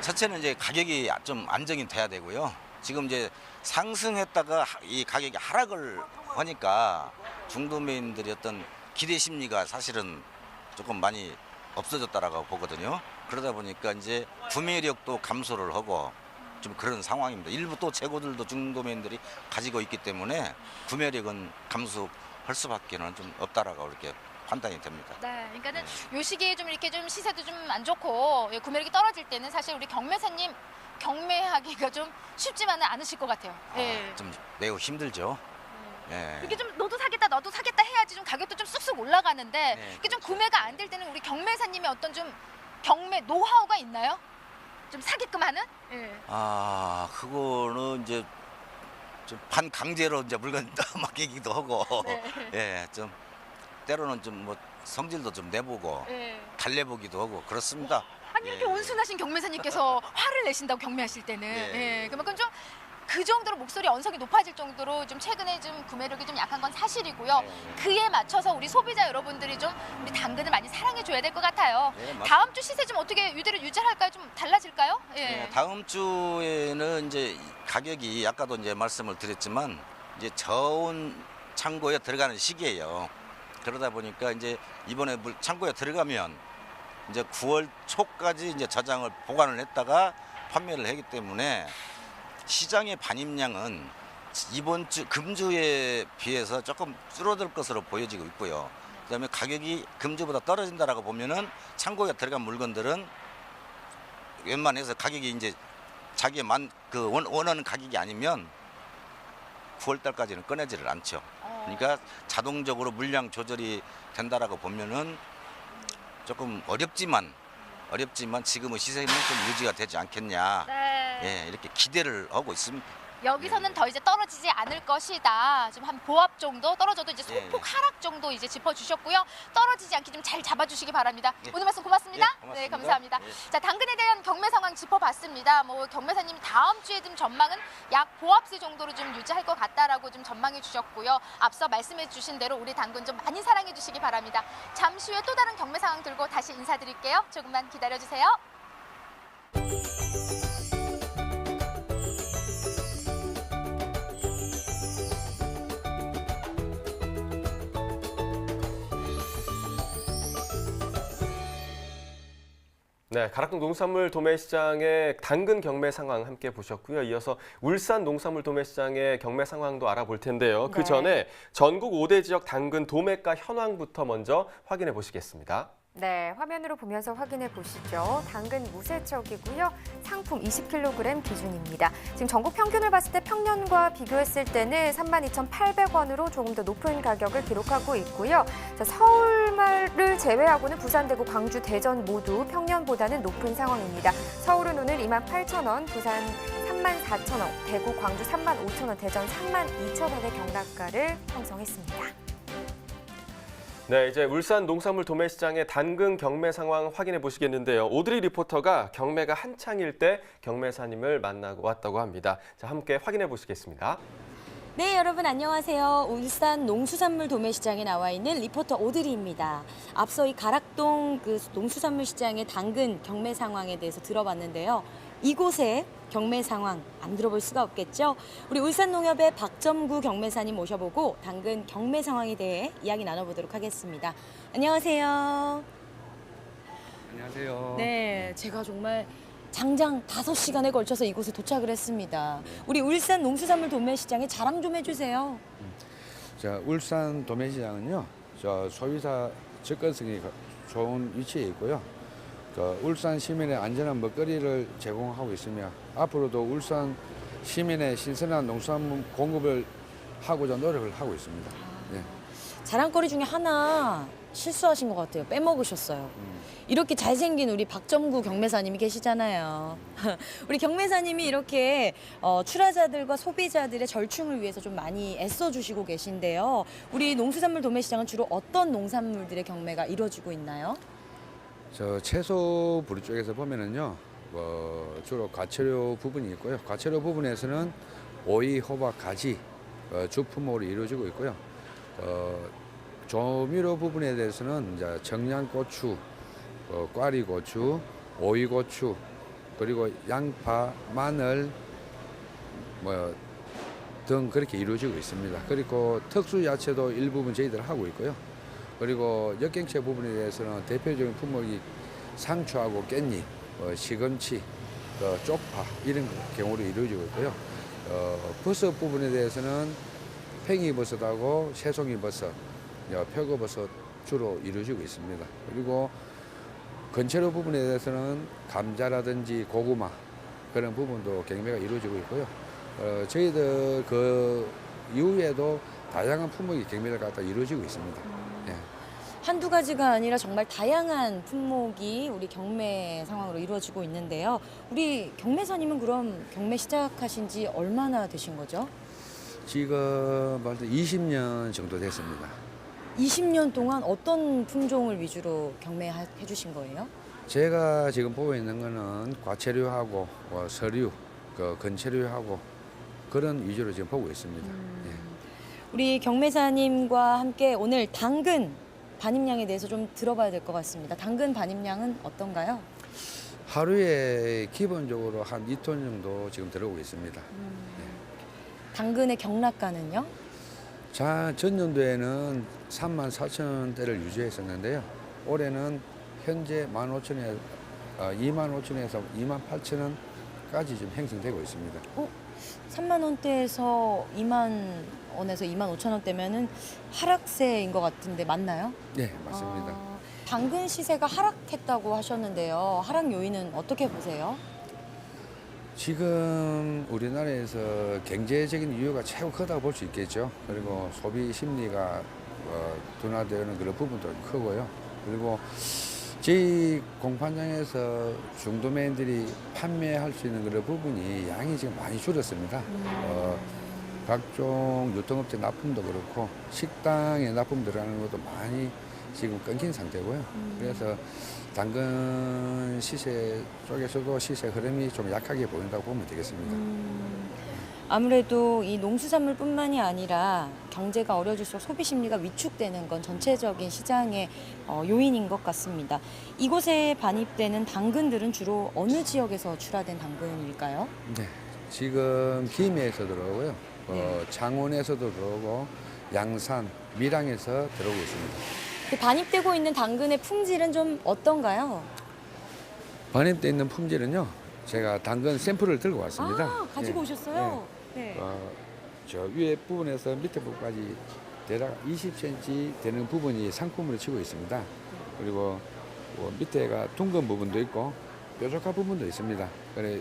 첫째는 이제 가격이 좀 안정이 돼야 되고요. 지금 이제 상승했다가 이 가격이 하락을 하니까 중도매인들이 어떤 기대 심리가 사실은 조금 많이 없어졌다라고 보거든요. 그러다 보니까 이제 구매력도 감소를 하고 좀 그런 상황입니다. 일부 또 재고들도 중도매인들이 가지고 있기 때문에 구매력은 감소할 수밖에는 좀 없다라고 이렇게 판단이 됩니다. 네, 그러니까는 요 시기에 좀 이렇게 좀 시세도 좀 안 좋고 구매력이 떨어질 때는 사실 우리 경매사님 경매하기가 좀 쉽지만은 않으실 것 같아요. 예. 좀 매우 힘들죠. 예. 이게 좀 너도 사겠다 해야지 좀 가격도 좀 쑥쑥 올라가는데 네, 이게 좀 그렇죠. 구매가 안 될 때는 우리 경매사님의 어떤 좀 경매 노하우가 있나요? 좀 사게끔 하는? 예. 그거는 이제 좀 반강제로 이제 물건 맡기기도 하고, 네. 예, 좀 때로는 좀 뭐 성질도 좀 내보고 예. 달래보기도 하고 그렇습니다. 아니 이렇게 예. 온순하신 경매사님께서 화를 내신다고 경매하실 때는 예. 그만큼 좀 그 정도로 목소리 언성이 높아질 정도로 좀 최근에 좀 구매력이 좀 약한 건 사실이고요. 그에 맞춰서 우리 소비자 여러분들이 좀 우리 당근을 많이 사랑해줘야 될 것 같아요. 다음 주 시세 좀 어떻게 이대로 유지할까요? 좀 달라질까요? 예. 다음 주에는 이제 가격이 아까도 이제 말씀을 드렸지만 이제 저온 창고에 들어가는 시기예요. 그러다 보니까 이제 이번에 창고에 들어가면 이제 9월 초까지 이제 저장을 보관을 했다가 판매를 하기 때문에 시장의 반입량은 이번 주 금주에 비해서 조금 줄어들 것으로 보여지고 있고요. 그다음에 가격이 금주보다 떨어진다라고 보면은 창고에 들어간 물건들은 웬만해서 가격이 이제 자기의 원하는 가격이 아니면 9월 달까지는 꺼내지를 않죠. 그러니까 자동적으로 물량 조절이 된다라고 보면은 조금 어렵지만 지금의 시세는 좀 유지가 되지 않겠냐. 네. 예, 이렇게 기대를 하고 있습니다. 여기서는 더 이제 떨어지지 않을 것이다. 좀 한 보합 정도 떨어져도 이제 소폭 예. 하락 정도 이제 짚어주셨고요. 떨어지지 않게 좀 잘 잡아주시기 바랍니다. 예. 오늘 말씀 고맙습니다. 예, 고맙습니다. 네, 감사합니다. 예. 자, 당근에 대한 경매 상황 짚어봤습니다. 뭐 경매사님이 다음 주에 좀 전망은 약 보합세 정도로 좀 유지할 것 같다라고 좀 전망해 주셨고요. 앞서 말씀해 주신 대로 우리 당근 좀 많이 사랑해 주시기 바랍니다. 잠시 후에 또 다른 경매 상황 들고 다시 인사드릴게요. 조금만 기다려 주세요. 네, 가락동 농산물 도매시장의 당근 경매 상황 함께 보셨고요. 이어서 울산 농산물 도매시장의 경매 상황도 알아볼 텐데요. 그 네. 전에 전국 5대 지역 당근 도매가 현황부터 먼저 확인해 보시겠습니다. 네, 화면으로 보면서 확인해 보시죠. 당근 무세척이고요. 상품 20kg 기준입니다. 지금 전국 평균을 봤을 때 평년과 비교했을 때는 32,800원으로 조금 더 높은 가격을 기록하고 있고요. 자, 서울을 제외하고는 부산, 대구, 광주, 대전 모두 평년보다는 높은 상황입니다. 서울은 오늘 28,000원, 부산 34,000원, 대구, 광주 35,000원, 대전 32,000원의 경락가를 형성했습니다. 네, 이제 울산 농산물 도매시장의 당근 경매 상황 확인해 보시겠는데요. 오드리 리포터가 경매가 한창일 때 경매사님을 만나고 왔다고 합니다. 자, 함께 확인해 보시겠습니다. 네, 여러분 안녕하세요. 울산 농수산물 도매시장에 나와 있는 리포터 오드리입니다. 앞서 이 가락동 농수산물 시장의 당근 경매 상황에 대해서 들어봤는데요. 이곳의 경매 상황 안 들어볼 수가 없겠죠? 우리 울산농협의 박점구 경매사님 모셔보고 당근 경매 상황에 대해 이야기 나눠보도록 하겠습니다. 안녕하세요. 안녕하세요. 네, 제가 정말 장장 5시간에 걸쳐서 이곳에 도착을 했습니다. 우리 울산 농수산물 도매시장에 자랑 좀 해주세요. 자, 울산 도매시장은요, 소비자 접근성이 좋은 위치에 있고요. 울산 시민의 안전한 먹거리를 제공하고 있으며 앞으로도 울산 시민의 신선한 농수산물 공급을 하고자 노력을 하고 있습니다. 네. 자랑거리 중에 하나 실수하신 것 같아요. 빼먹으셨어요. 이렇게 잘생긴 우리 박점구 경매사님이 계시잖아요. 우리 경매사님이 이렇게 출하자들과 소비자들의 절충을 위해서 좀 많이 애써주시고 계신데요. 우리 농수산물 도매시장은 주로 어떤 농산물들의 경매가 이루어지고 있나요? 채소 부류 쪽에서 보면은요, 주로 과채료 부분이 있고요. 과채료 부분에서는 오이, 호박, 가지 주 품목으로 이루어지고 있고요. 조미료 부분에 대해서는 이제 청양고추, 꽈리고추, 오이고추, 그리고 양파, 마늘 등 그렇게 이루어지고 있습니다. 그리고 특수 야채도 일부분 저희들 하고 있고요. 그리고 역경채 부분에 대해서는 대표적인 품목이 상추하고 깻잎, 시금치, 쪽파 이런 경우로 이루어지고 있고요. 버섯 부분에 대해서는 팽이버섯하고 새송이버섯, 표고버섯 주로 이루어지고 있습니다. 그리고 건채로 부분에 대해서는 감자라든지 고구마 그런 부분도 경매가 이루어지고 있고요. 저희들 그 이후에도 다양한 품목이 경매를 갖다 이루어지고 있습니다. 예. 한두 가지가 아니라 정말 다양한 품목이 우리 경매 상황으로 이루어지고 있는데요. 우리 경매사님은 그럼 경매 시작하신 지 얼마나 되신 거죠? 지금 20년 정도 됐습니다. 20년 동안 어떤 품종을 위주로 경매해 주신 거예요? 제가 지금 보고 있는 거는 과채류하고 서류, 건채류하고 그런 위주로 지금 보고 있습니다. 예. 우리 경매사님과 함께 오늘 당근 반입량에 대해서 좀 들어봐야 될 것 같습니다. 당근 반입량은 어떤가요? 하루에 기본적으로 한 2톤 정도 지금 들어오고 있습니다. 당근의 경락가는요? 전년도에는 34,000원대를 유지했었는데요. 올해는 현재 15,000원, 25,000원에서 28,000원까지 지금 형성되고 있습니다. 3만 원대에서 2만 원에서 2만 5천 원대면은 하락세인 것 같은데 맞나요? 네, 맞습니다. 당근 시세가 하락했다고 하셨는데요. 하락 요인은 어떻게 보세요? 지금 우리나라에서 경제적인 이유가 최고 크다고 볼 수 있겠죠. 그리고 소비 심리가 둔화되는 그런 부분도 크고요. 그리고 저희 공판장에서 중도매인들이 판매할 수 있는 그런 부분이 양이 지금 많이 줄었습니다. 각종 유통업체 납품도 그렇고 식당에 납품 들어가는 것도 많이 지금 끊긴 상태고요. 그래서 당근 시세 쪽에서도 시세 흐름이 좀 약하게 보인다고 보면 되겠습니다. 아무래도 이 농수산물뿐만이 아니라 경제가 어려질수록 소비 심리가 위축되는 건 전체적인 시장의 요인인 것 같습니다. 이곳에 반입되는 당근들은 주로 어느 지역에서 출하된 당근일까요? 네, 지금 김해에서 들어오고요. 창원에서도 들어오고 양산, 밀양에서 들어오고 있습니다. 반입되고 있는 당근의 품질은 좀 어떤가요? 반입돼 있는 품질은요. 제가 당근 샘플을 들고 왔습니다. 가지고 오셨어요? 네. 저 위에 부분에서 밑에 부분까지 대략 20cm 되는 부분이 상품으로 치고 있습니다. 그리고 밑에가 둥근 부분도 있고 뾰족한 부분도 있습니다. 그래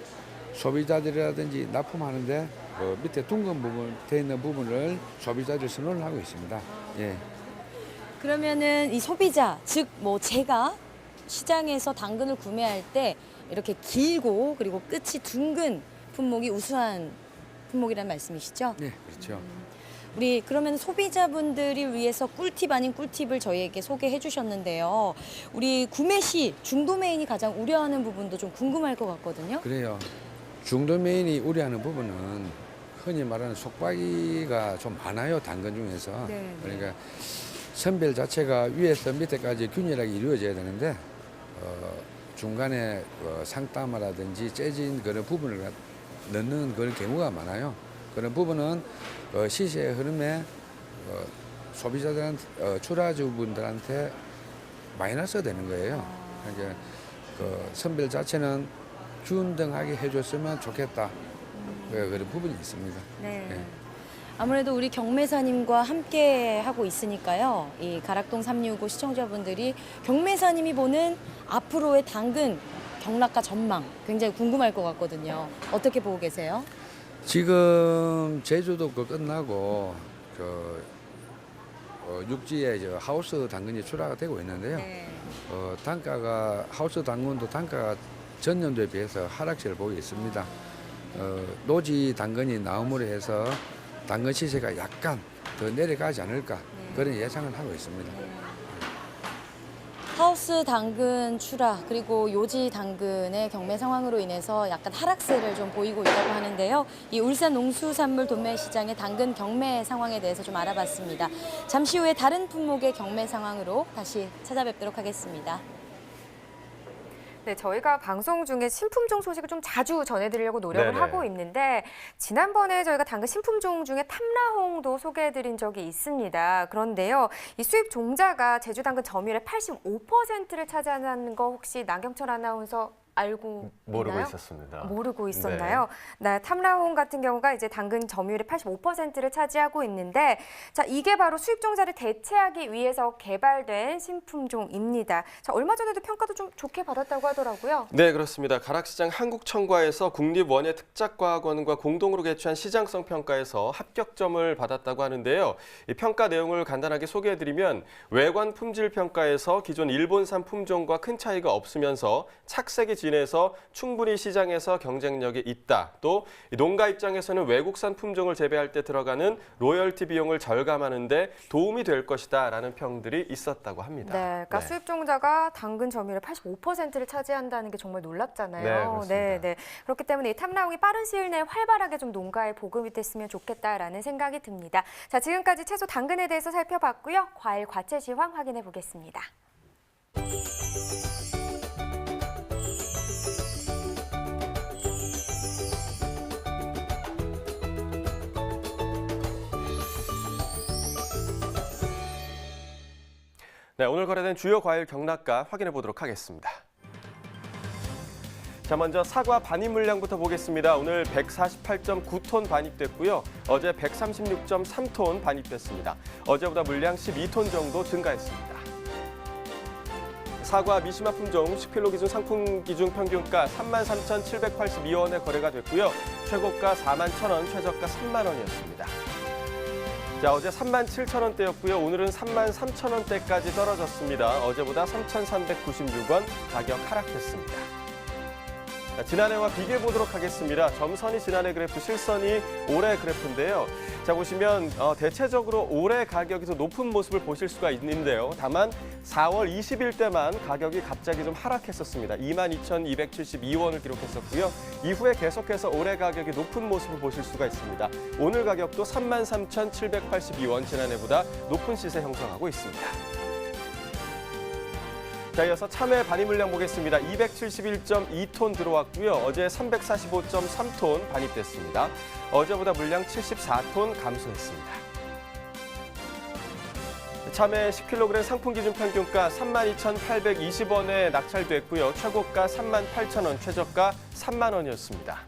소비자들이라든지 납품하는데 밑에 둥근 부분 돼 있는 부분을 소비자들 선호를 하고 있습니다. 예. 그러면은 이 소비자, 즉 뭐 제가 시장에서 당근을 구매할 때 이렇게 길고 그리고 끝이 둥근 품목이 우수한 품목이라는 말씀이시죠? 네, 그렇죠. 우리 그러면 소비자분들이 위해서 꿀팁 아닌 꿀팁을 저희에게 소개해 주셨는데요. 우리 구매 시 중도매인이 가장 우려하는 부분도 좀 궁금할 것 같거든요. 그래요. 중도매인이 우려하는 부분은 흔히 말하는 속박이가 좀 많아요. 당근 중에서. 네. 그러니까 선별 자체가 위에서 밑에까지 균일하게 이루어져야 되는데 중간에 상따마라든지 째진 그런 부분을 넣는 그런 경우가 많아요. 그런 부분은 시세의 흐름에 소비자들한테 출하주분들한테 마이너스가 되는 거예요. 그러니까 선별 자체는 균등하게 해줬으면 좋겠다. 그런 부분이 있습니다. 네. 예. 아무래도 우리 경매사님과 함께 하고 있으니까요. 이 가락동 365 시청자분들이 경매사님이 보는 앞으로의 당근 경락가 전망 굉장히 궁금할 것 같거든요. 어떻게 보고 계세요? 지금 제주도 끝나고 육지에 하우스 당근이 출하가 되고 있는데요. 네. 단가가 하우스 당근도 단가가 전년도에 비해서 하락세를 보이고 있습니다. 노지 당근이 나옴으로 해서 당근 시세가 약간 더 내려가지 않을까 그런 예상을 하고 있습니다. 하우스 당근 출하 그리고 요지 당근의 경매 상황으로 인해서 약간 하락세를 좀 보이고 있다고 하는데요. 이 울산 농수산물 도매시장의 당근 경매 상황에 대해서 좀 알아봤습니다. 잠시 후에 다른 품목의 경매 상황으로 다시 찾아뵙도록 하겠습니다. 네, 저희가 방송 중에 신품종 소식을 좀 자주 전해드리려고 노력을 네네. 하고 있는데 지난번에 저희가 당근 신품종 중에 탐라홍도 소개해드린 적이 있습니다. 그런데요, 이 수입 종자가 제주 당근 점유율의 85%를 차지하는 거 혹시 나경철 아나운서 알고 모르고 있나요? 있었습니다. 모르고 있었나요? 네, 탐라홍 같은 경우가 이제 당근 점유율의 85%를 차지하고 있는데, 자 이게 바로 수입 종자를 대체하기 위해서 개발된 신품종입니다. 자 얼마 전에도 평가도 좀 좋게 받았다고 하더라고요. 네, 그렇습니다. 가락시장 한국청과에서 국립원예특작과학원과 공동으로 개최한 시장성 평가에서 합격점을 받았다고 하는데요. 이 평가 내용을 간단하게 소개해드리면 외관 품질 평가에서 기존 일본산 품종과 큰 차이가 없으면서 착색이 진해서 충분히 시장에서 경쟁력이 있다. 또 농가 입장에서는 외국산 품종을 재배할 때 들어가는 로열티 비용을 절감하는 데 도움이 될 것이다라는 평들이 있었다고 합니다. 네, 그러니까 수입 종자가 당근 점유율의 85%를 차지한다는 게 정말 놀랍잖아요. 네, 그렇습니다. 네. 그렇기 때문에 이 탑나홍이 빠른 시일 내에 활발하게 좀 농가에 보급이 됐으면 좋겠다라는 생각이 듭니다. 자, 지금까지 채소 당근에 대해서 살펴봤고요. 과일 과채 시황 확인해 보겠습니다. 네, 오늘 거래된 주요 과일 경락가 확인해 보도록 하겠습니다. 자, 먼저 사과 반입 물량부터 보겠습니다. 오늘 148.9톤 반입됐고요. 어제 136.3톤 반입됐습니다. 어제보다 물량 12톤 정도 증가했습니다. 사과 미시마 품종 10kg 기준 상품 기준 평균가 33,782원에 거래가 됐고요. 최고가 41,000원, 최저가 3만 원이었습니다. 자, 어제 37,000원대였고요. 오늘은 33,000원대까지 떨어졌습니다. 어제보다 3,396원 가격 하락했습니다. 자, 지난해와 비교해 보도록 하겠습니다. 점선이 지난해 그래프, 실선이 올해 그래프인데요. 자, 보시면 대체적으로 올해 가격이 더 높은 모습을 보실 수가 있는데요. 다만 4월 20일 때만 가격이 갑자기 좀 하락했었습니다. 22,272원을 기록했었고요. 이후에 계속해서 올해 가격이 높은 모습을 보실 수가 있습니다. 오늘 가격도 33,782원, 지난해보다 높은 시세 형성하고 있습니다. 자, 이어서 참외 반입 물량 보겠습니다. 271.2톤 들어왔고요. 어제 345.3톤 반입됐습니다. 어제보다 물량 74톤 감소했습니다. 참외 10kg 상품 기준 평균가 32,820원에 낙찰됐고요. 최고가 38,000원, 최저가 3만 원이었습니다.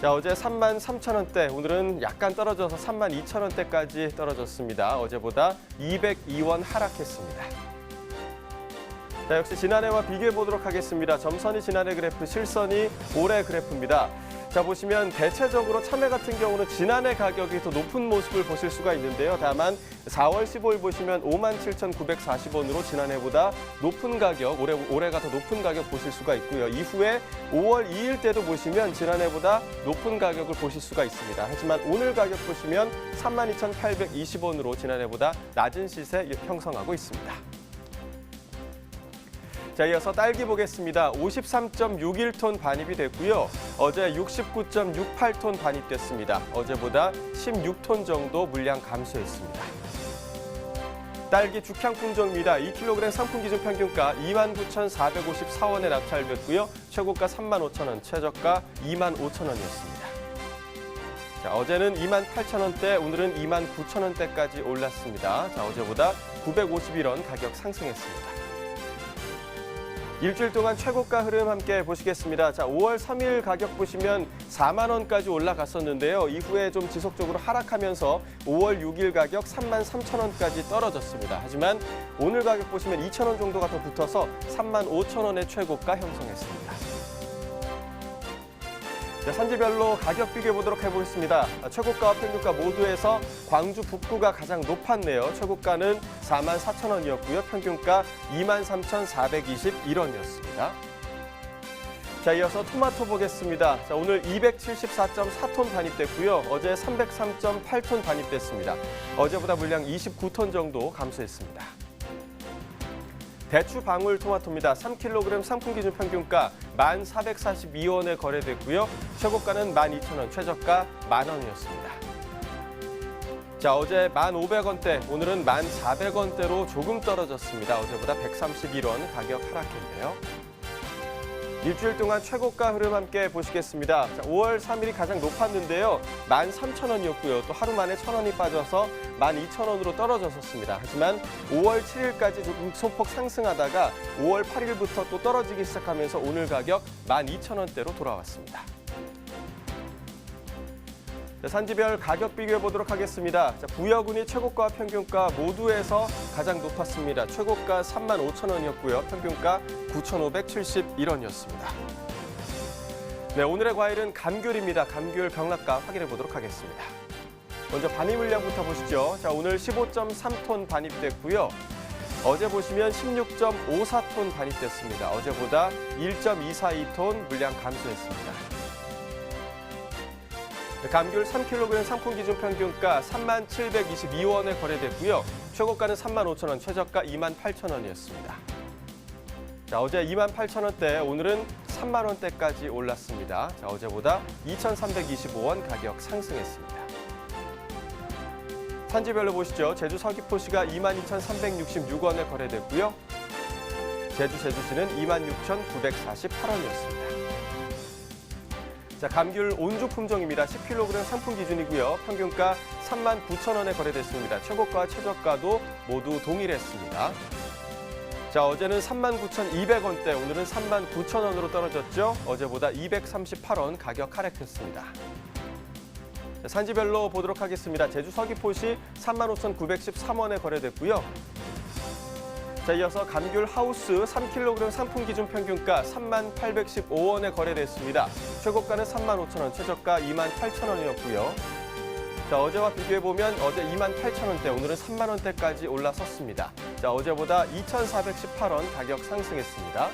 자, 어제 33,000원대, 오늘은 약간 떨어져서 32,000원대까지 떨어졌습니다. 어제보다 202원 하락했습니다. 자, 역시 지난해와 비교해 보도록 하겠습니다. 점선이 지난해 그래프, 실선이 올해 그래프입니다. 자, 보시면 대체적으로 참외 같은 경우는 지난해 가격이 더 높은 모습을 보실 수가 있는데요. 다만 4월 15일 보시면 57,940원으로 지난해보다 높은 가격, 올해가 더 높은 가격 보실 수가 있고요. 이후에 5월 2일 때도 보시면 지난해보다 높은 가격을 보실 수가 있습니다. 하지만 오늘 가격 보시면 32,820원으로 지난해보다 낮은 시세 형성하고 있습니다. 자, 이어서 딸기 보겠습니다. 53.61톤 반입이 됐고요. 어제 69.68톤 반입됐습니다. 어제보다 16톤 정도 물량 감소했습니다. 딸기 죽향 품종입니다. 2kg 상품 기준 평균가 29,454원에 낙찰됐고요. 최고가 35,000원, 최저가 25,000원이었습니다. 자, 어제는 28,000원대, 오늘은 29,000원대까지 올랐습니다. 자, 어제보다 951원 가격 상승했습니다. 일주일 동안 최고가 흐름 함께 보시겠습니다. 자, 5월 3일 가격 보시면 4만 원까지 올라갔었는데요. 이후에 좀 지속적으로 하락하면서 5월 6일 가격 33,000원까지 떨어졌습니다. 하지만 오늘 가격 보시면 2,000원 정도가 더 붙어서 35,000원의 최고가 형성했습니다. 자, 산지별로 가격 비교해 보도록 해보겠습니다. 최고가와 평균가 모두에서 광주 북구가 가장 높았네요. 최고가는 44,000원이었고요. 평균가 23,421원이었습니다. 자, 이어서 토마토 보겠습니다. 자, 오늘 274.4톤 반입됐고요. 어제 303.8톤 반입됐습니다. 어제보다 물량 29톤 정도 감소했습니다. 대추 방울토마토입니다. 3kg 상품 기준 평균가 1,442원에 거래됐고요. 최고가는 12,000원, 최저가 만원이었습니다. 자, 어제 1,500원대, 오늘은 1,400원대로 조금 떨어졌습니다. 어제보다 131원 가격 하락했네요. 일주일 동안 최고가 흐름 함께 보시겠습니다. 자, 5월 3일이 가장 높았는데요. 13,000원이었고요. 또 하루 만에 1,000원이 빠져서 12,000원으로 떨어졌었습니다. 하지만 5월 7일까지 조금 소폭 상승하다가 5월 8일부터 또 떨어지기 시작하면서 오늘 가격 12,000원대로 돌아왔습니다. 자, 산지별 가격 비교해 보도록 하겠습니다. 자, 부여군이 최고가와 평균가 모두에서 가장 높았습니다. 최고가 35,000원이었고요. 평균가 9,571원이었습니다. 네, 오늘의 과일은 감귤입니다. 감귤 경락가 확인해 보도록 하겠습니다. 먼저 반입 물량부터 보시죠. 자, 오늘 15.3톤 반입됐고요. 어제 보시면 16.54톤 반입됐습니다. 어제보다 1.242톤 물량 감소했습니다. 감귤 3kg 상품 기준 평균가 3722원에 거래됐고요. 최고가는 35,000원, 최저가 28,000원이었습니다. 자, 어제 28,000원대, 오늘은 3만 원대까지 올랐습니다. 자, 어제보다 2,325원 가격 상승했습니다. 산지별로 보시죠. 제주 서귀포시가 22,366원에 거래됐고요. 제주시는 26,948원이었습니다. 자, 감귤 온주 품종입니다. 10kg 상품 기준이고요. 평균가 39,000원에 거래됐습니다. 최고가와 최저가도 모두 동일했습니다. 자, 어제는 39,200원대, 오늘은 39,000원으로 떨어졌죠. 어제보다 238원 가격 하락했습니다. 자, 산지별로 보도록 하겠습니다. 제주 서귀포시 35,913원에 거래됐고요. 자, 이어서 감귤 하우스 3kg 상품 기준 평균가 3815원에 거래됐습니다. 최고가는 35,000원, 최저가 28,000원이었고요. 자, 어제와 비교해보면 어제 28,000원대, 오늘은 3만 원대까지 올라섰습니다. 자, 어제보다 2,418원 가격 상승했습니다.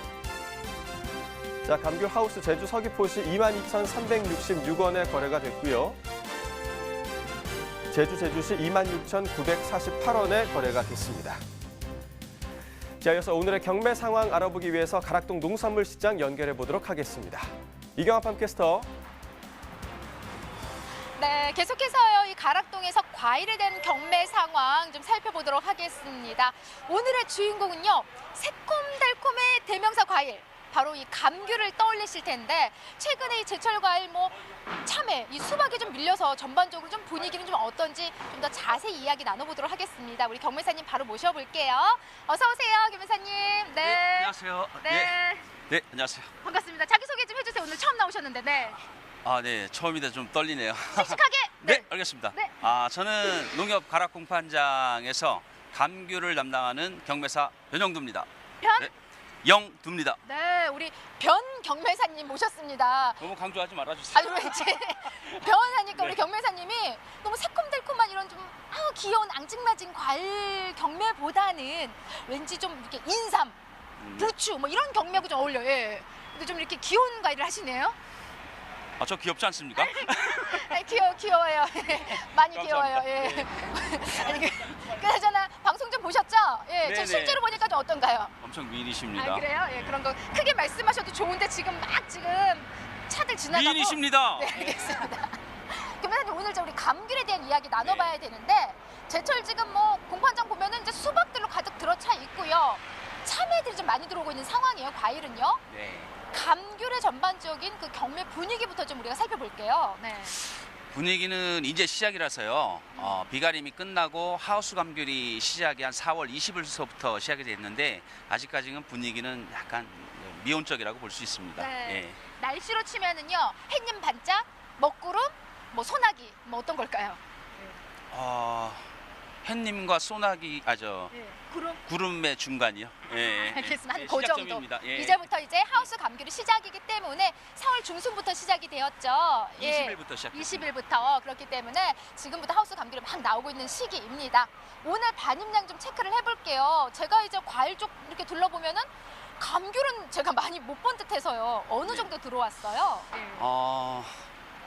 자, 감귤 하우스 제주 서귀포시 22,366원에 거래가 됐고요. 제주시 26,948원에 거래가 됐습니다. 자, 이어서 오늘의 경매 상황 알아보기 위해서 가락동 농산물 시장 연결해 보도록 하겠습니다. 이경아 팜캐스터. 네, 계속해서요. 이 가락동에서 과일에 대한 경매 상황 좀 살펴보도록 하겠습니다. 오늘의 주인공은요. 새콤달콤의 대명사 과일. 바로 이 감귤을 떠올리실 텐데 최근에 이 제철 과일 참외, 이 수박이 좀 밀려서 전반적으로 좀 분위기는 좀 어떤지 좀 더 자세히 이야기 나눠보도록 하겠습니다. 우리 경매사님 바로 모셔볼게요. 어서 오세요, 경매사님. 네, 안녕하세요. 네. 네, 안녕하세요. 반갑습니다. 자기소개 좀 해주세요. 오늘 처음 나오셨는데. 네. 아, 네, 처음이다 좀 떨리네요. 씩씩하게. 네, 알겠습니다. 네. 저는 농협 가락공판장에서 감귤을 담당하는 경매사 변영두입니다. 변? 영두입니다. 네, 우리 변 경매사님 모셨습니다. 너무 강조하지 말아주세요. 아니, 왜 이제 변하니까 네. 우리 경매사님이 너무 새콤달콤한 이런 좀 귀여운 앙증맞은 과일 경매보다는 왠지 좀 이렇게 인삼, 부추 이런 경매하고 좀 어울려요. 예. 근데 좀 이렇게 귀여운 과일을 하시네요. 저 귀엽지 않습니까? 귀여워요. 많이 감사합니다. 귀여워요. 예. 아니, 그나저나 방송 좀 보셨죠? 예, 저 네네. 실제로 보니까 좀 어떤가요? 엄청 미인이십니다. 아, 그래요? 예, 그런 거 크게 말씀하셔도 좋은데 지금 차들 지나가고. 미인이십니다. 네, 알겠습니다. 그러면 오늘 우리 감귤에 대한 이야기 나눠봐야 되는데 제철 지금 공판장 보면은 이제 수박들로 가득 들어차 있고요. 참외들이 좀 많이 들어오고 있는 상황이에요. 과일은요. 네. 감귤의 전반적인 그 경매 분위기부터 좀 우리가 살펴볼게요. 네. 분위기는 이제 시작이라서요. 비가림이 끝나고 하우스 감귤이 시작이 한 4월 20일서부터 시작이 됐는데 아직까지는 분위기는 약간 미온적이라고 볼 수 있습니다. 네. 예. 날씨로 치면은요. 햇님 반짝, 먹구름, 소나기, 어떤 걸까요? 햇님과 소나기, 구름의 중간이요. 예. 알겠습니다. 한 예, 그 정도. 시작점입니다. 예. 이제부터 이제 하우스 감귤이 시작이기 때문에 4월 중순부터 시작이 되었죠. 20일부터 시작했습니다. 20일부터 그렇기 때문에 지금부터 하우스 감귤이 막 나오고 있는 시기입니다. 오늘 반입량 좀 체크를 해볼게요. 제가 이제 과일 쪽 이렇게 둘러보면은 감귤은 제가 많이 못 본 듯해서요. 어느 정도 들어왔어요?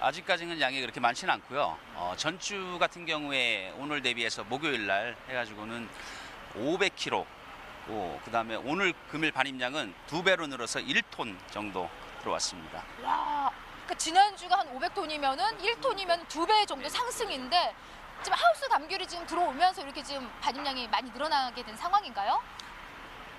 아직까지는 양이 그렇게 많지는 않고요. 전주 같은 경우에 오늘 대비해서 목요일 날 해가지고는 500kg, 그다음에 오늘 금일 반입량은 2배로 늘어서 1톤 정도 들어왔습니다. 와, 그러니까 지난주가 한 500톤이면은 1톤이면 2배 정도 상승인데 지금 하우스 감귤이 지금 들어오면서 이렇게 지금 반입량이 많이 늘어나게 된 상황인가요?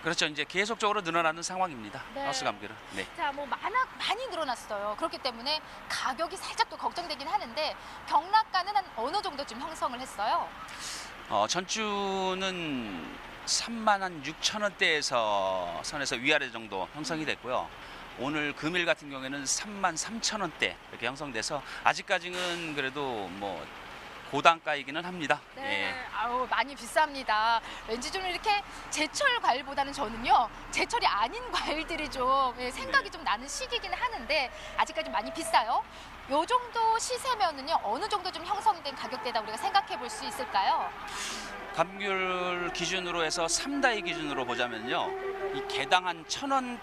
그렇죠. 이제 계속적으로 늘어나는 상황입니다. 네. 하우스 감귤은. 네. 자, 많이 늘어났어요. 그렇기 때문에 가격이 살짝 또 걱정되긴 하는데 경락가는 한 어느 정도쯤 형성을 했어요? 전주는 3만 6천 원대에서 선에서 위아래 정도 형성이 됐고요. 오늘 금일 같은 경우에는 3만 3천 원대 이렇게 형성돼서 아직까지는 그래도 고단가이기는 합니다. 네, 예. 아우 많이 비쌉니다. 왠지 좀 이렇게 제철 과일보다는 저는요 제철이 아닌 과일들이 좀 생각이 좀 나는 시기긴 하는데 아직까지 많이 비싸요. 요 정도 시세면은요 어느 정도 좀 형성된 가격대다 우리가 생각해 볼 수 있을까요? 감귤 기준으로 해서 3다이 기준으로 보자면요, 이 개당 한 1,000원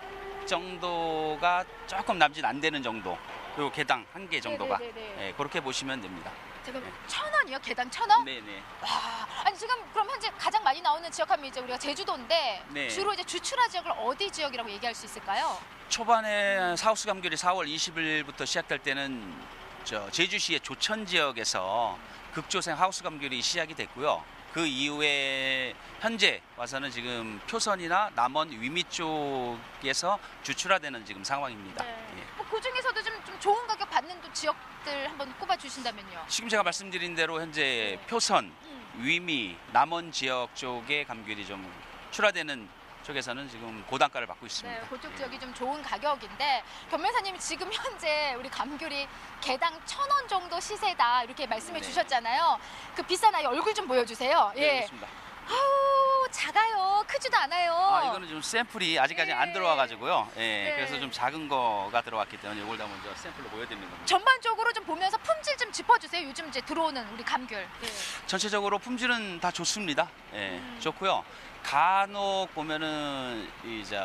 정도가 조금 남짓 안 되는 정도. 그리고 개당 한 개 정도가 네네네네. 예, 그렇게 보시면 됩니다. 지금 1,000원이요? 개당 1,000원? 네네. 와, 아니 지금 그럼 현재 가장 많이 나오는 지역하면 이제 우리가 제주도인데 네. 주로 이제 주출하 지역을 어디 지역이라고 얘기할 수 있을까요? 초반에 하우스 감귤이 4월 20일부터 시작될 때는 제주시의 조천 지역에서 극조생 하우스 감귤이 시작이 됐고요. 그 이후에 현재 와서는 지금 표선이나 남원 위미 쪽에서 주출하되는 지금 상황입니다. 예. 그 중에서도 좀 좋은 가격 받는 또 지역들 한번 꼽아 주신다면요. 지금 제가 말씀드린 대로 현재 표선, 위미, 남원 지역 쪽에 감귤이 좀 출하되는 쪽에서는 지금 고단가를 받고 있습니다. 네, 그쪽 지역이 좀 좋은 가격인데 변매사님이 지금 현재 우리 감귤이 개당 1,000원 정도 시세다 이렇게 말씀해 네. 주셨잖아요. 그 비싼 아이 얼굴 좀 보여주세요. 네, 예. 그렇습니다. 아우 작아요. 크지도 않아요. 아, 이거는 좀 샘플이 아직까지 안 들어와가지고요. 예, 네. 그래서 좀 작은 거가 들어왔기 때문에 이걸 다 먼저 샘플로 보여드리는 겁니다. 전반적으로 좀 보면서 품질 좀 짚어주세요. 요즘 이제 들어오는 우리 감귤. 예. 전체적으로 품질은 다 좋습니다. 예, 좋고요. 간혹 보면은 이제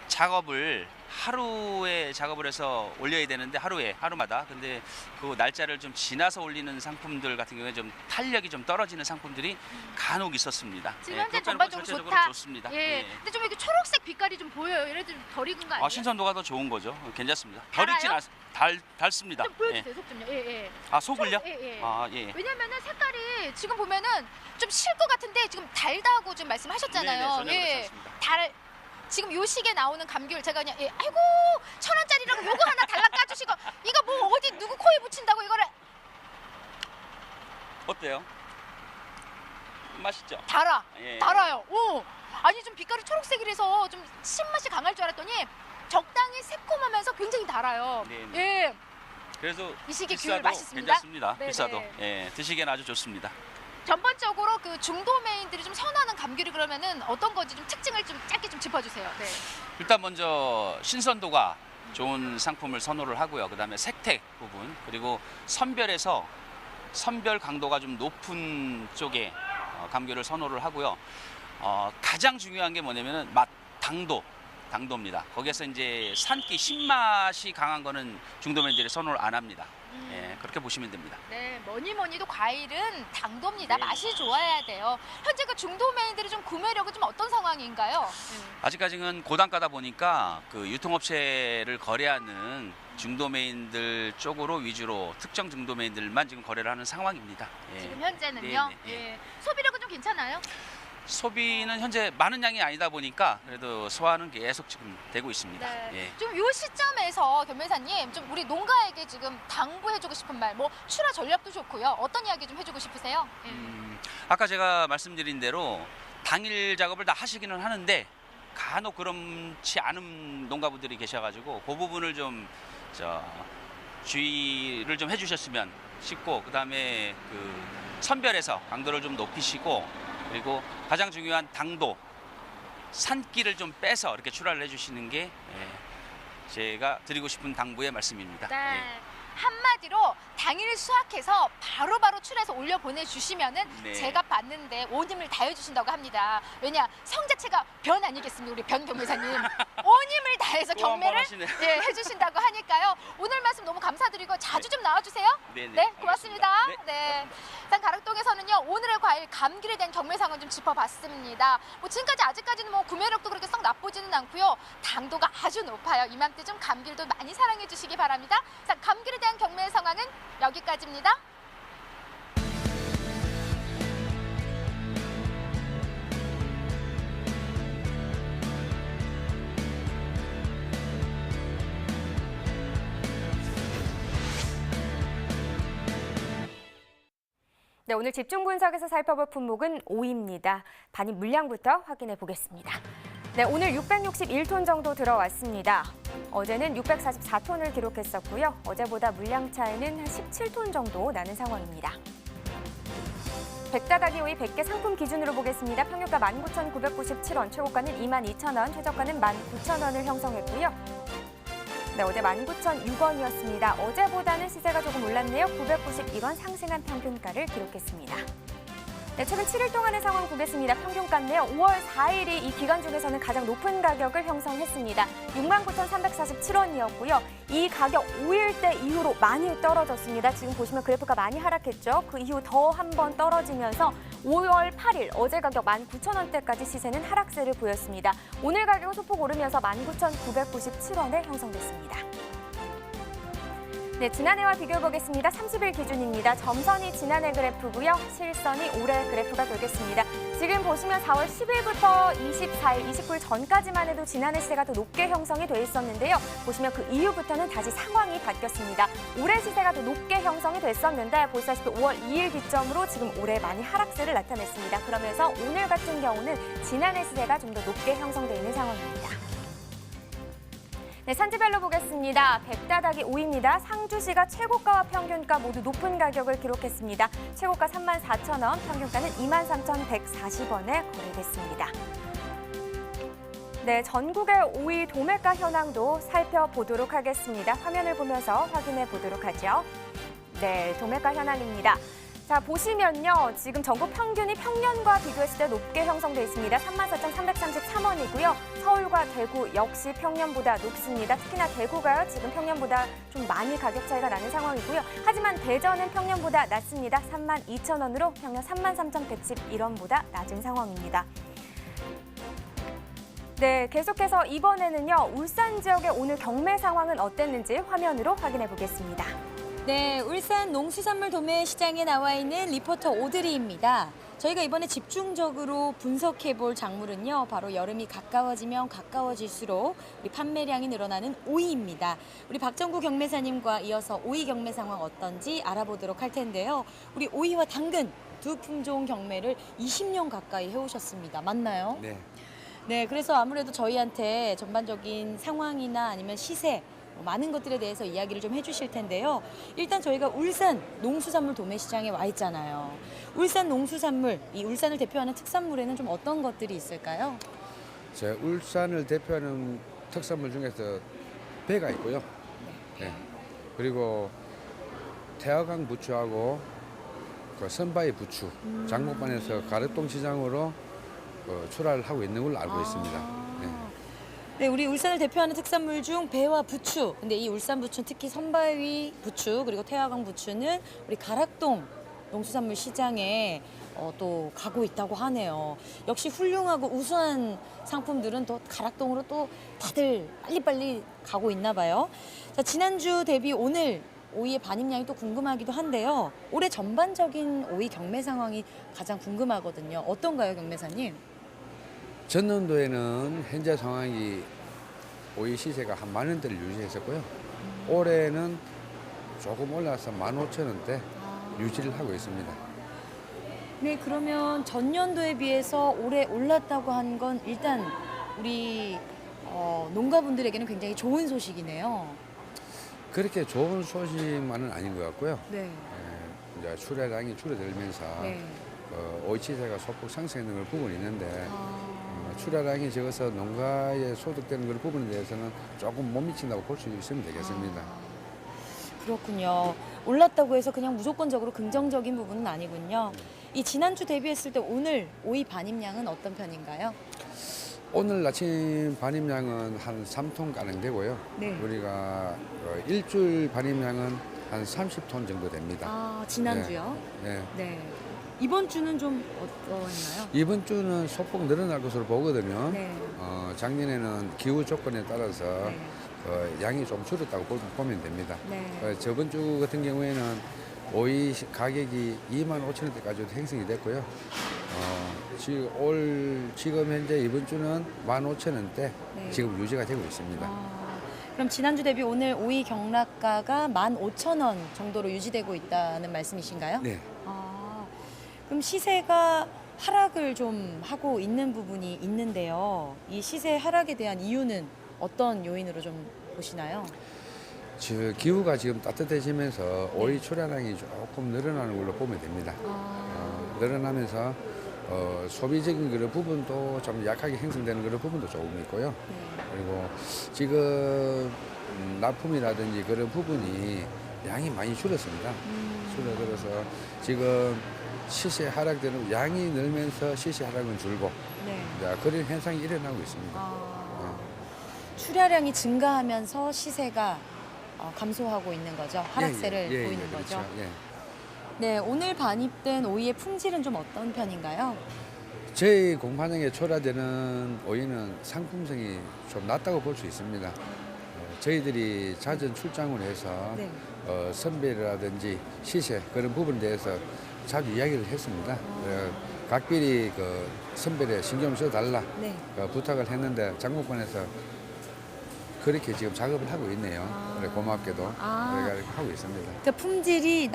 작업을 하루에 작업을 해서 올려야 되는데 하루마다 근데 그 날짜를 좀 지나서 올리는 상품들 같은 경우에 좀 탄력이 좀 떨어지는 상품들이 간혹 있었습니다. 지금 예, 현재 그렇지 않고 전반적으로 전체적으로 좋다. 좋습니다. 예. 예. 근데 좀 이렇게 초록색 빛깔이 좀 보여요. 얘네들 좀 덜 익은 거 아니에요? 신선도가 더 좋은 거죠. 괜찮습니다. 덜 달아요? 익진 달습니다. 좀 보여주세요. 속 좀요. 예, 예. 아, 속을요? 예, 예. 아, 예. 왜냐면은 색깔이 지금 보면은 좀 실 것 같은데 지금 달다고 좀 말씀하셨잖아요. 네네, 전혀 그렇지 않습니다. 지금 요 시기에 나오는 감귤 제가 그냥 아이고 1,000원짜리라고 요거 하나 달라 까주시고 이거 뭐 어디 누구 코에 붙인다고 이거를 어때요? 맛있죠? 달아. 예. 달아요. 오. 아니 좀 빛깔이 초록색이라서 좀 신맛이 강할 줄 알았더니 적당히 새콤하면서 굉장히 달아요. 네네. 예. 그래서 이 시기 귤 비싸도 맛있습니다. 괜찮습니다. 네네. 비싸도. 예, 드시기에는 아주 좋습니다. 전반적으로 그 중도메인들이 좀 선호하는 감귤이 그러면은 어떤 건지 좀 특징을 좀 짧게 좀 짚어주세요. 네. 일단 먼저 신선도가 좋은 상품을 선호를 하고요. 그다음에 색택 부분 그리고 선별 강도가 좀 높은 쪽에 감귤을 선호를 하고요. 가장 중요한 게 뭐냐면은 맛, 당도입니다. 거기에서 이제 산기, 신맛이 강한 거는 중도면들이 선호를 안 합니다. 예, 그렇게 보시면 됩니다. 네, 뭐니도 과일은 당도입니다. 네. 맛이 좋아야 돼요. 현재 그 중도메인들이 좀 구매력은 좀 어떤 상황인가요? 아직까지는 고단가다 보니까 그 유통업체를 거래하는 중도메인들 쪽으로 위주로 특정 중도메인들만 지금 거래를 하는 상황입니다. 예. 지금 현재는요. 네, 네, 예. 예. 소비력은 좀 괜찮아요? 소비는 현재 많은 양이 아니다 보니까 그래도 소화는 계속 지금 되고 있습니다. 네. 예. 좀 요 시점에서 변매사님 좀 우리 농가에게 지금 당부해주고 싶은 말, 뭐 출하 전략도 좋고요. 어떤 이야기 좀 해주고 싶으세요? 아까 제가 말씀드린 대로 당일 작업을 다 하시기는 하는데 간혹 그렇지 않은 농가분들이 계셔가지고 그 부분을 좀 주의를 좀 해주셨으면 싶고 그다음에 그 선별해서 강도를 좀 높이시고 그리고 가장 중요한 당도, 산기를 좀 빼서 이렇게 출하를 해주시는 게 제가 드리고 싶은 당부의 말씀입니다. 네. 예. 한마디로 당일 수확해서 바로바로 출해서 올려 보내주시면은 네. 제가 봤는데 온 힘을 다해주신다고 합니다. 왜냐 성 자체가 변 아니겠습니까? 우리 변 경매사님 온 힘을 다해서 또 한번 경매를 하시네요. 해주신다고 하니까요. 오늘 말씀 너무 감사드리고 자주 좀 나와주세요. 네네, 고맙습니다. 알겠습니다. 네. 일단 가락동에서는요 오늘의 과일 감귤에 대한 경매 상황 좀 짚어봤습니다. 뭐 지금까지 아직까지는 뭐 구매력도 그렇게 썩 나쁘지는 않고요. 당도가 아주 높아요. 이맘때좀 감귤도 많이 사랑해 주시기 바랍니다. 자, 감귤에 대한 경매 상황은 여기까지입니다. 네, 오늘 집중 분석에서 살펴볼 품목은 오이입니다. 반입 물량부터 확인해 보겠습니다. 네, 오늘 661톤 정도 들어왔습니다. 어제는 644톤을 기록했었고요. 어제보다 물량 차이는 한 17톤 정도 나는 상황입니다. 백다다기 오이 100개 상품 기준으로 보겠습니다. 평균가 19,997원, 최고가는 22,000원, 최저가는 19,000원을 형성했고요. 네, 어제 19,006원이었습니다. 어제보다는 시세가 조금 올랐네요. 991원 상승한 평균가를 기록했습니다. 네, 최근 7일 동안의 상황 보겠습니다. 평균가인데요. 5월 4일이 이 기간 중에서는 가장 높은 가격을 형성했습니다. 69,347원이었고요. 이 가격 5일대 이후로 많이 떨어졌습니다. 지금 보시면 그래프가 많이 하락했죠. 그 이후 더 한 번 떨어지면서 5월 8일 어제 가격 19,000원대까지 시세는 하락세를 보였습니다. 오늘 가격은 소폭 오르면서 19,997원에 형성됐습니다. 네, 지난해와 비교해보겠습니다. 30일 기준입니다. 점선이 지난해 그래프고요. 실선이 올해 그래프가 되겠습니다. 지금 보시면 4월 10일부터 24일, 29일 전까지만 해도 지난해 시세가 더 높게 형성이 돼 있었는데요. 보시면 그 이후부터는 다시 상황이 바뀌었습니다. 올해 시세가 더 높게 형성이 됐었는데 보시다시피 5월 2일 기점으로 지금 올해 많이 하락세를 나타냈습니다. 그러면서 오늘 같은 경우는 지난해 시세가 좀 더 높게 형성돼 있는 상황입니다. 네, 산지별로 보겠습니다. 백다다기 오이입니다. 상주시가 최고가와 평균가 모두 높은 가격을 기록했습니다. 최고가 34,000원, 평균가는 23,140원에 거래됐습니다. 네, 전국의 오이 도매가 현황도 살펴보도록 하겠습니다. 화면을 보면서 확인해 보도록 하죠. 네, 도매가 현황입니다. 자, 보시면요. 지금 전국 평균이 평년과 비교했을 때 높게 형성돼 있습니다. 34,333원이고요. 서울과 대구 역시 평년보다 높습니다. 특히나 대구가요. 지금 평년보다 좀 많이 가격 차이가 나는 상황이고요. 하지만 대전은 평년보다 낮습니다. 32,000원으로 평년 33,111원보다 낮은 상황입니다. 네, 계속해서 이번에는요. 울산 지역의 오늘 경매 상황은 어땠는지 화면으로 확인해 보겠습니다. 네, 울산 농수산물 도매 시장에 나와 있는 리포터 오드리입니다. 저희가 이번에 집중적으로 분석해볼 작물은요. 바로 여름이 가까워지면 가까워질수록 우리 판매량이 늘어나는 오이입니다. 우리 박정구 경매사님과 이어서 오이 경매 상황 어떤지 알아보도록 할 텐데요. 우리 오이와 당근 두 품종 경매를 20년 가까이 해오셨습니다. 맞나요? 네. 네, 그래서 아무래도 저희한테 전반적인 상황이나 아니면 시세 많은 것들에 대해서 이야기를 좀 해주실 텐데요. 일단 저희가 울산 농수산물 도매시장에 와 있잖아요. 울산 농수산물, 이 울산을 대표하는 특산물에는 좀 어떤 것들이 있을까요? 제 울산을 대표하는 특산물 중에서 배가 있고요. 네. 그리고 태화강 부추하고 그 선바위 부추, 장목반에서 가락동 시장으로 출하를 하고 있는 걸로 알고 있습니다. 네. 네, 우리 울산을 대표하는 특산물 중 배와 부추. 근데 이 울산 부추는 특히 선바위 부추 그리고 태화강 부추는 우리 가락동 농수산물 시장에 또 가고 있다고 하네요. 역시 훌륭하고 우수한 상품들은 또 가락동으로 또 다들 빨리빨리 가고 있나 봐요. 자, 지난주 대비 오늘 오이의 반입량이 또 궁금하기도 한데요. 올해 전반적인 오이 경매 상황이 가장 궁금하거든요. 어떤가요, 경매사님? 전년도에는 현재 상황이 오이 시세가 한 10,000원대를 유지했었고요. 올해는 조금 올라서 15,000원대 유지를 하고 있습니다. 네, 그러면 전년도에 비해서 올해 올랐다고 한 건 일단 우리 농가분들에게는 굉장히 좋은 소식이네요. 그렇게 좋은 소식만은 아닌 것 같고요. 네. 이제 출하량이 줄어들면서 네. 오이 시세가 소폭 상승하는 걸 부분이 있는데 출하량이 적어서 농가에 소득되는 그 부분에 대해서는 조금 못 미친다고 볼 수 있으면 되겠습니다. 그렇군요. 올랐다고 해서 그냥 무조건적으로 긍정적인 부분은 아니군요. 이 지난주 대비했을 때 오늘 오이 반입량은 어떤 편인가요? 오늘 아침 반입량은 한 3톤 가량 되고요. 네. 우리가 일주일 반입량은 한 30톤 정도 됩니다. 아, 지난주요? 네. 네. 이번 주는 좀 어떠했나요? 이번 주는 소폭 늘어날 것으로 보거든요. 네. 작년에는 기후 조건에 따라서 네. 양이 좀 줄었다고 보면 됩니다. 네. 저번 주 같은 경우에는 오이 가격이 25,000원대까지도 형성이 됐고요. 지금 현재 이번 주는 15,000원대 네. 지금 유지가 되고 있습니다. 그럼 지난주 대비 오늘 오이 경락가가 15,000원 정도로 유지되고 있다는 말씀이신가요? 네. 그럼 시세가 하락을 좀 하고 있는 부분이 있는데요. 이 시세 하락에 대한 이유는 어떤 요인으로 좀 보시나요? 지금 기후가 지금 따뜻해지면서 오이 출하량이 조금 늘어나는 걸로 보면 됩니다. 늘어나면서 소비적인 그런 부분도 좀 약하게 형성되는 그런 부분도 조금 있고요. 그리고 지금 납품이라든지 그런 부분이 양이 많이 줄었습니다. 줄어들어서 지금 시세 하락되는 양이 늘면서 시세 하락은 줄고 그런 현상이 일어나고 있습니다. 출하량이 증가하면서 시세가 감소하고 있는 거죠. 하락세를 보이는 그렇죠. 거죠. 네, 오늘 반입된 오이의 품질은 좀 어떤 편인가요? 저희 공판장에 출하되는 오이는 상품성이 좀 낮다고 볼 수 있습니다. 저희들이 잦은 출장을 해서 선별이라든지 시세 그런 부분에 대해서 자주 이야기를 했습니다. 각별히 그 선별에 신경 써달라 부탁을 했는데 장모권에서 그렇게 지금 작업을 하고 있네요. 그래 고맙게도 그래가지고 하고 있습니다. 그러니까 품질이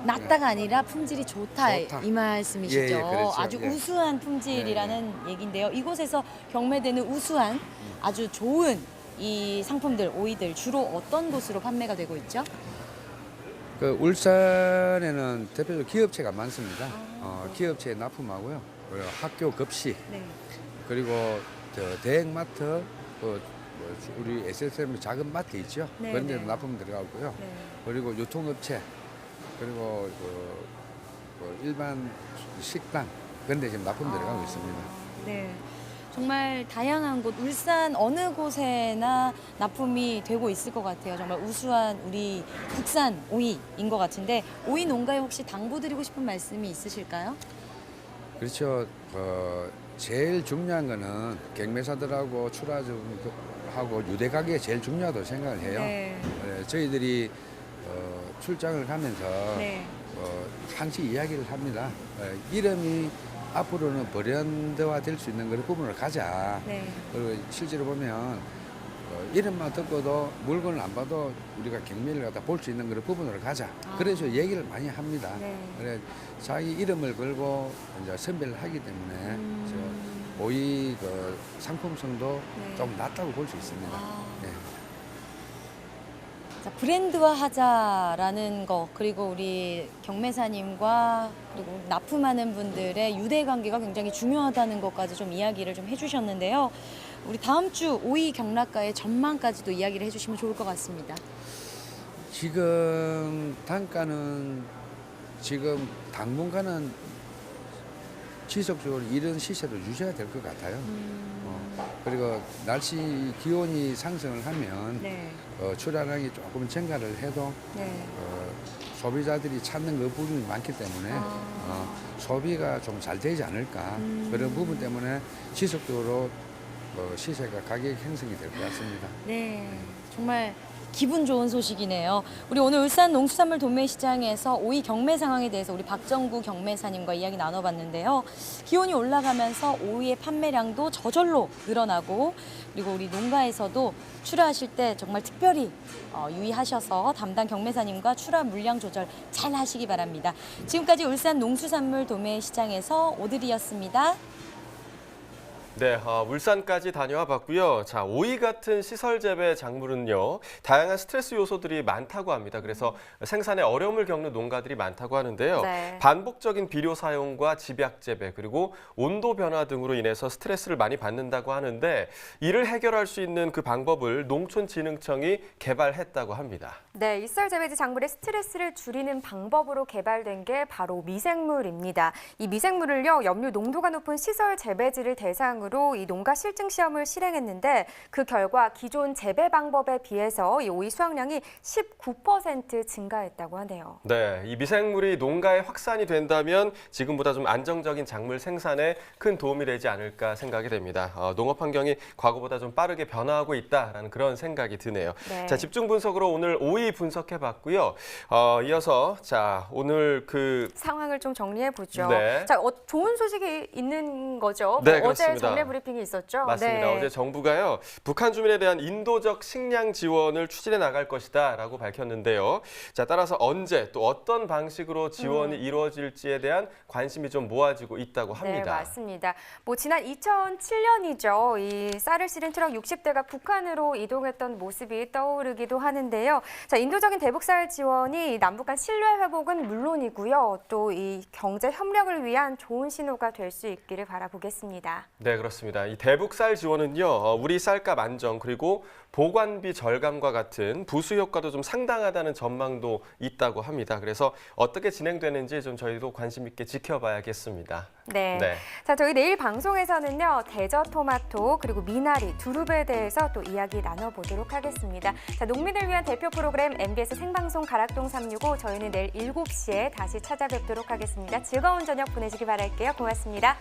낮다가 아니라 품질이 좋다 이 말씀이시죠. 그렇죠. 아주 우수한 품질이라는 얘기인데요. 이곳에서 경매되는 우수한 아주 좋은 이 상품들, 오이들 주로 어떤 곳으로 판매가 되고 있죠? 그 울산에는 대표적으로 기업체가 많습니다. 기업체에 납품하고요. 그리고 학교 급식 그리고 대형마트 우리 SSM 작은 마트 있죠. 그런 데도 납품 들어가고요. 그리고 유통업체 그리고 일반 식당 그런 데 지금 납품 들어가고 있습니다. 네. 정말 다양한 곳, 울산 어느 곳에나 납품이 되고 있을 것 같아요. 정말 우수한 우리 국산 오이인 것 같은데 오이 농가에 혹시 당부드리고 싶은 말씀이 있으실까요? 그렇죠. 제일 중요한 거는 경매사들하고 출하하고 유대 가격이 제일 중요하다고 생각을 해요. 저희들이 출장을 가면서 항상 이야기를 합니다. 이름이 앞으로는 브랜드화 될 수 있는 그런 부분을 가자. 그리고 실제로 보면 이름만 듣고도 물건을 안 봐도 우리가 경매를 갖다 볼 수 있는 그런 부분으로 가자. 그래서 얘기를 많이 합니다. 그래 자기 이름을 걸고 이제 선별을 하기 때문에 오이 그 상품성도 좀 낮다고 볼 수 있습니다. 자, 브랜드화 하자라는 거 그리고 우리 경매사님과 그리고 납품하는 분들의 유대 관계가 굉장히 중요하다는 것까지 좀 이야기를 좀 해주셨는데요. 우리 다음 주 오이 경락가의 전망까지도 이야기를 해주시면 좋을 것 같습니다. 지금 단가는 지금 당분간은 지속적으로 이런 시세로 유지가 될 것 같아요. 그리고 날씨 기온이 상승을 하면 출하량이 조금 증가를 해도 소비자들이 찾는 그 부분이 많기 때문에 소비가 좀 잘 되지 않을까 그런 부분 때문에 지속적으로 시세가 가격 형성이 될 것 같습니다. 네, 정말 기분 좋은 소식이네요. 우리 오늘 울산 농수산물 도매시장에서 오이 경매 상황에 대해서 우리 박정구 경매사님과 이야기 나눠봤는데요. 기온이 올라가면서 오이의 판매량도 저절로 늘어나고 그리고 우리 농가에서도 출하하실 때 정말 특별히 유의하셔서 담당 경매사님과 출하 물량 조절 잘 하시기 바랍니다. 지금까지 울산 농수산물 도매시장에서 오드리였습니다. 네, 울산까지 다녀와 봤고요. 자, 오이 같은 시설 재배 작물은요, 다양한 스트레스 요소들이 많다고 합니다. 그래서 생산에 어려움을 겪는 농가들이 많다고 하는데요. 반복적인 비료 사용과 집약 재배 그리고 온도 변화 등으로 인해서 스트레스를 많이 받는다고 하는데 이를 해결할 수 있는 그 방법을 농촌진흥청이 개발했다고 합니다. 네, 이썰 재배지 작물의 스트레스를 줄이는 방법으로 개발된 게 바로 미생물입니다. 이 미생물을요, 염류 농도가 높은 시설 재배지를 대상으로 이 농가 실증 시험을 실행했는데 그 결과 기존 재배 방법에 비해서 이 오이 수확량이 19% 증가했다고 하네요. 네, 이 미생물이 농가에 확산이 된다면 지금보다 좀 안정적인 작물 생산에 큰 도움이 되지 않을까 생각이 됩니다. 농업 환경이 과거보다 좀 빠르게 변화하고 있다라는 그런 생각이 드네요. 자, 집중 분석으로 오늘 오이 분석해봤고요. 이어서 자 오늘 그 상황을 좀 정리해 보죠. 네. 자, 좋은 소식이 있는 거죠. 네, 어제 그렇습니다. 국내 브리핑이 있었죠. 맞습니다. 네. 어제 정부가요, 북한 주민에 대한 인도적 식량 지원을 추진해 나갈 것이다라고 밝혔는데요. 자, 따라서 언제 또 어떤 방식으로 지원이 이루어질지에 대한 관심이 좀 모아지고 있다고 합니다. 네, 맞습니다. 뭐 지난 2007년이죠. 이 쌀을 실은 트럭 60대가 북한으로 이동했던 모습이 떠오르기도 하는데요. 자, 인도적인 대북쌀 지원이 남북 간 신뢰 회복은 물론이고요. 또 이 경제 협력을 위한 좋은 신호가 될 수 있기를 바라보겠습니다. 네, 그렇습니다. 이 대북쌀 지원은요, 우리 쌀값 안정 그리고 보관비 절감과 같은 부수 효과도 좀 상당하다는 전망도 있다고 합니다. 그래서 어떻게 진행되는지 좀 저희도 관심 있게 지켜봐야겠습니다. 네. 네. 자, 저희 내일 방송에서는요, 대저토마토 그리고 미나리, 두릅에 대해서 또 이야기 나눠보도록 하겠습니다. 자, 농민을 위한 대표 프로그램 MBS 생방송 가락동 365 저희는 내일 7시에 다시 찾아뵙도록 하겠습니다. 즐거운 저녁 보내시기 바랄게요. 고맙습니다.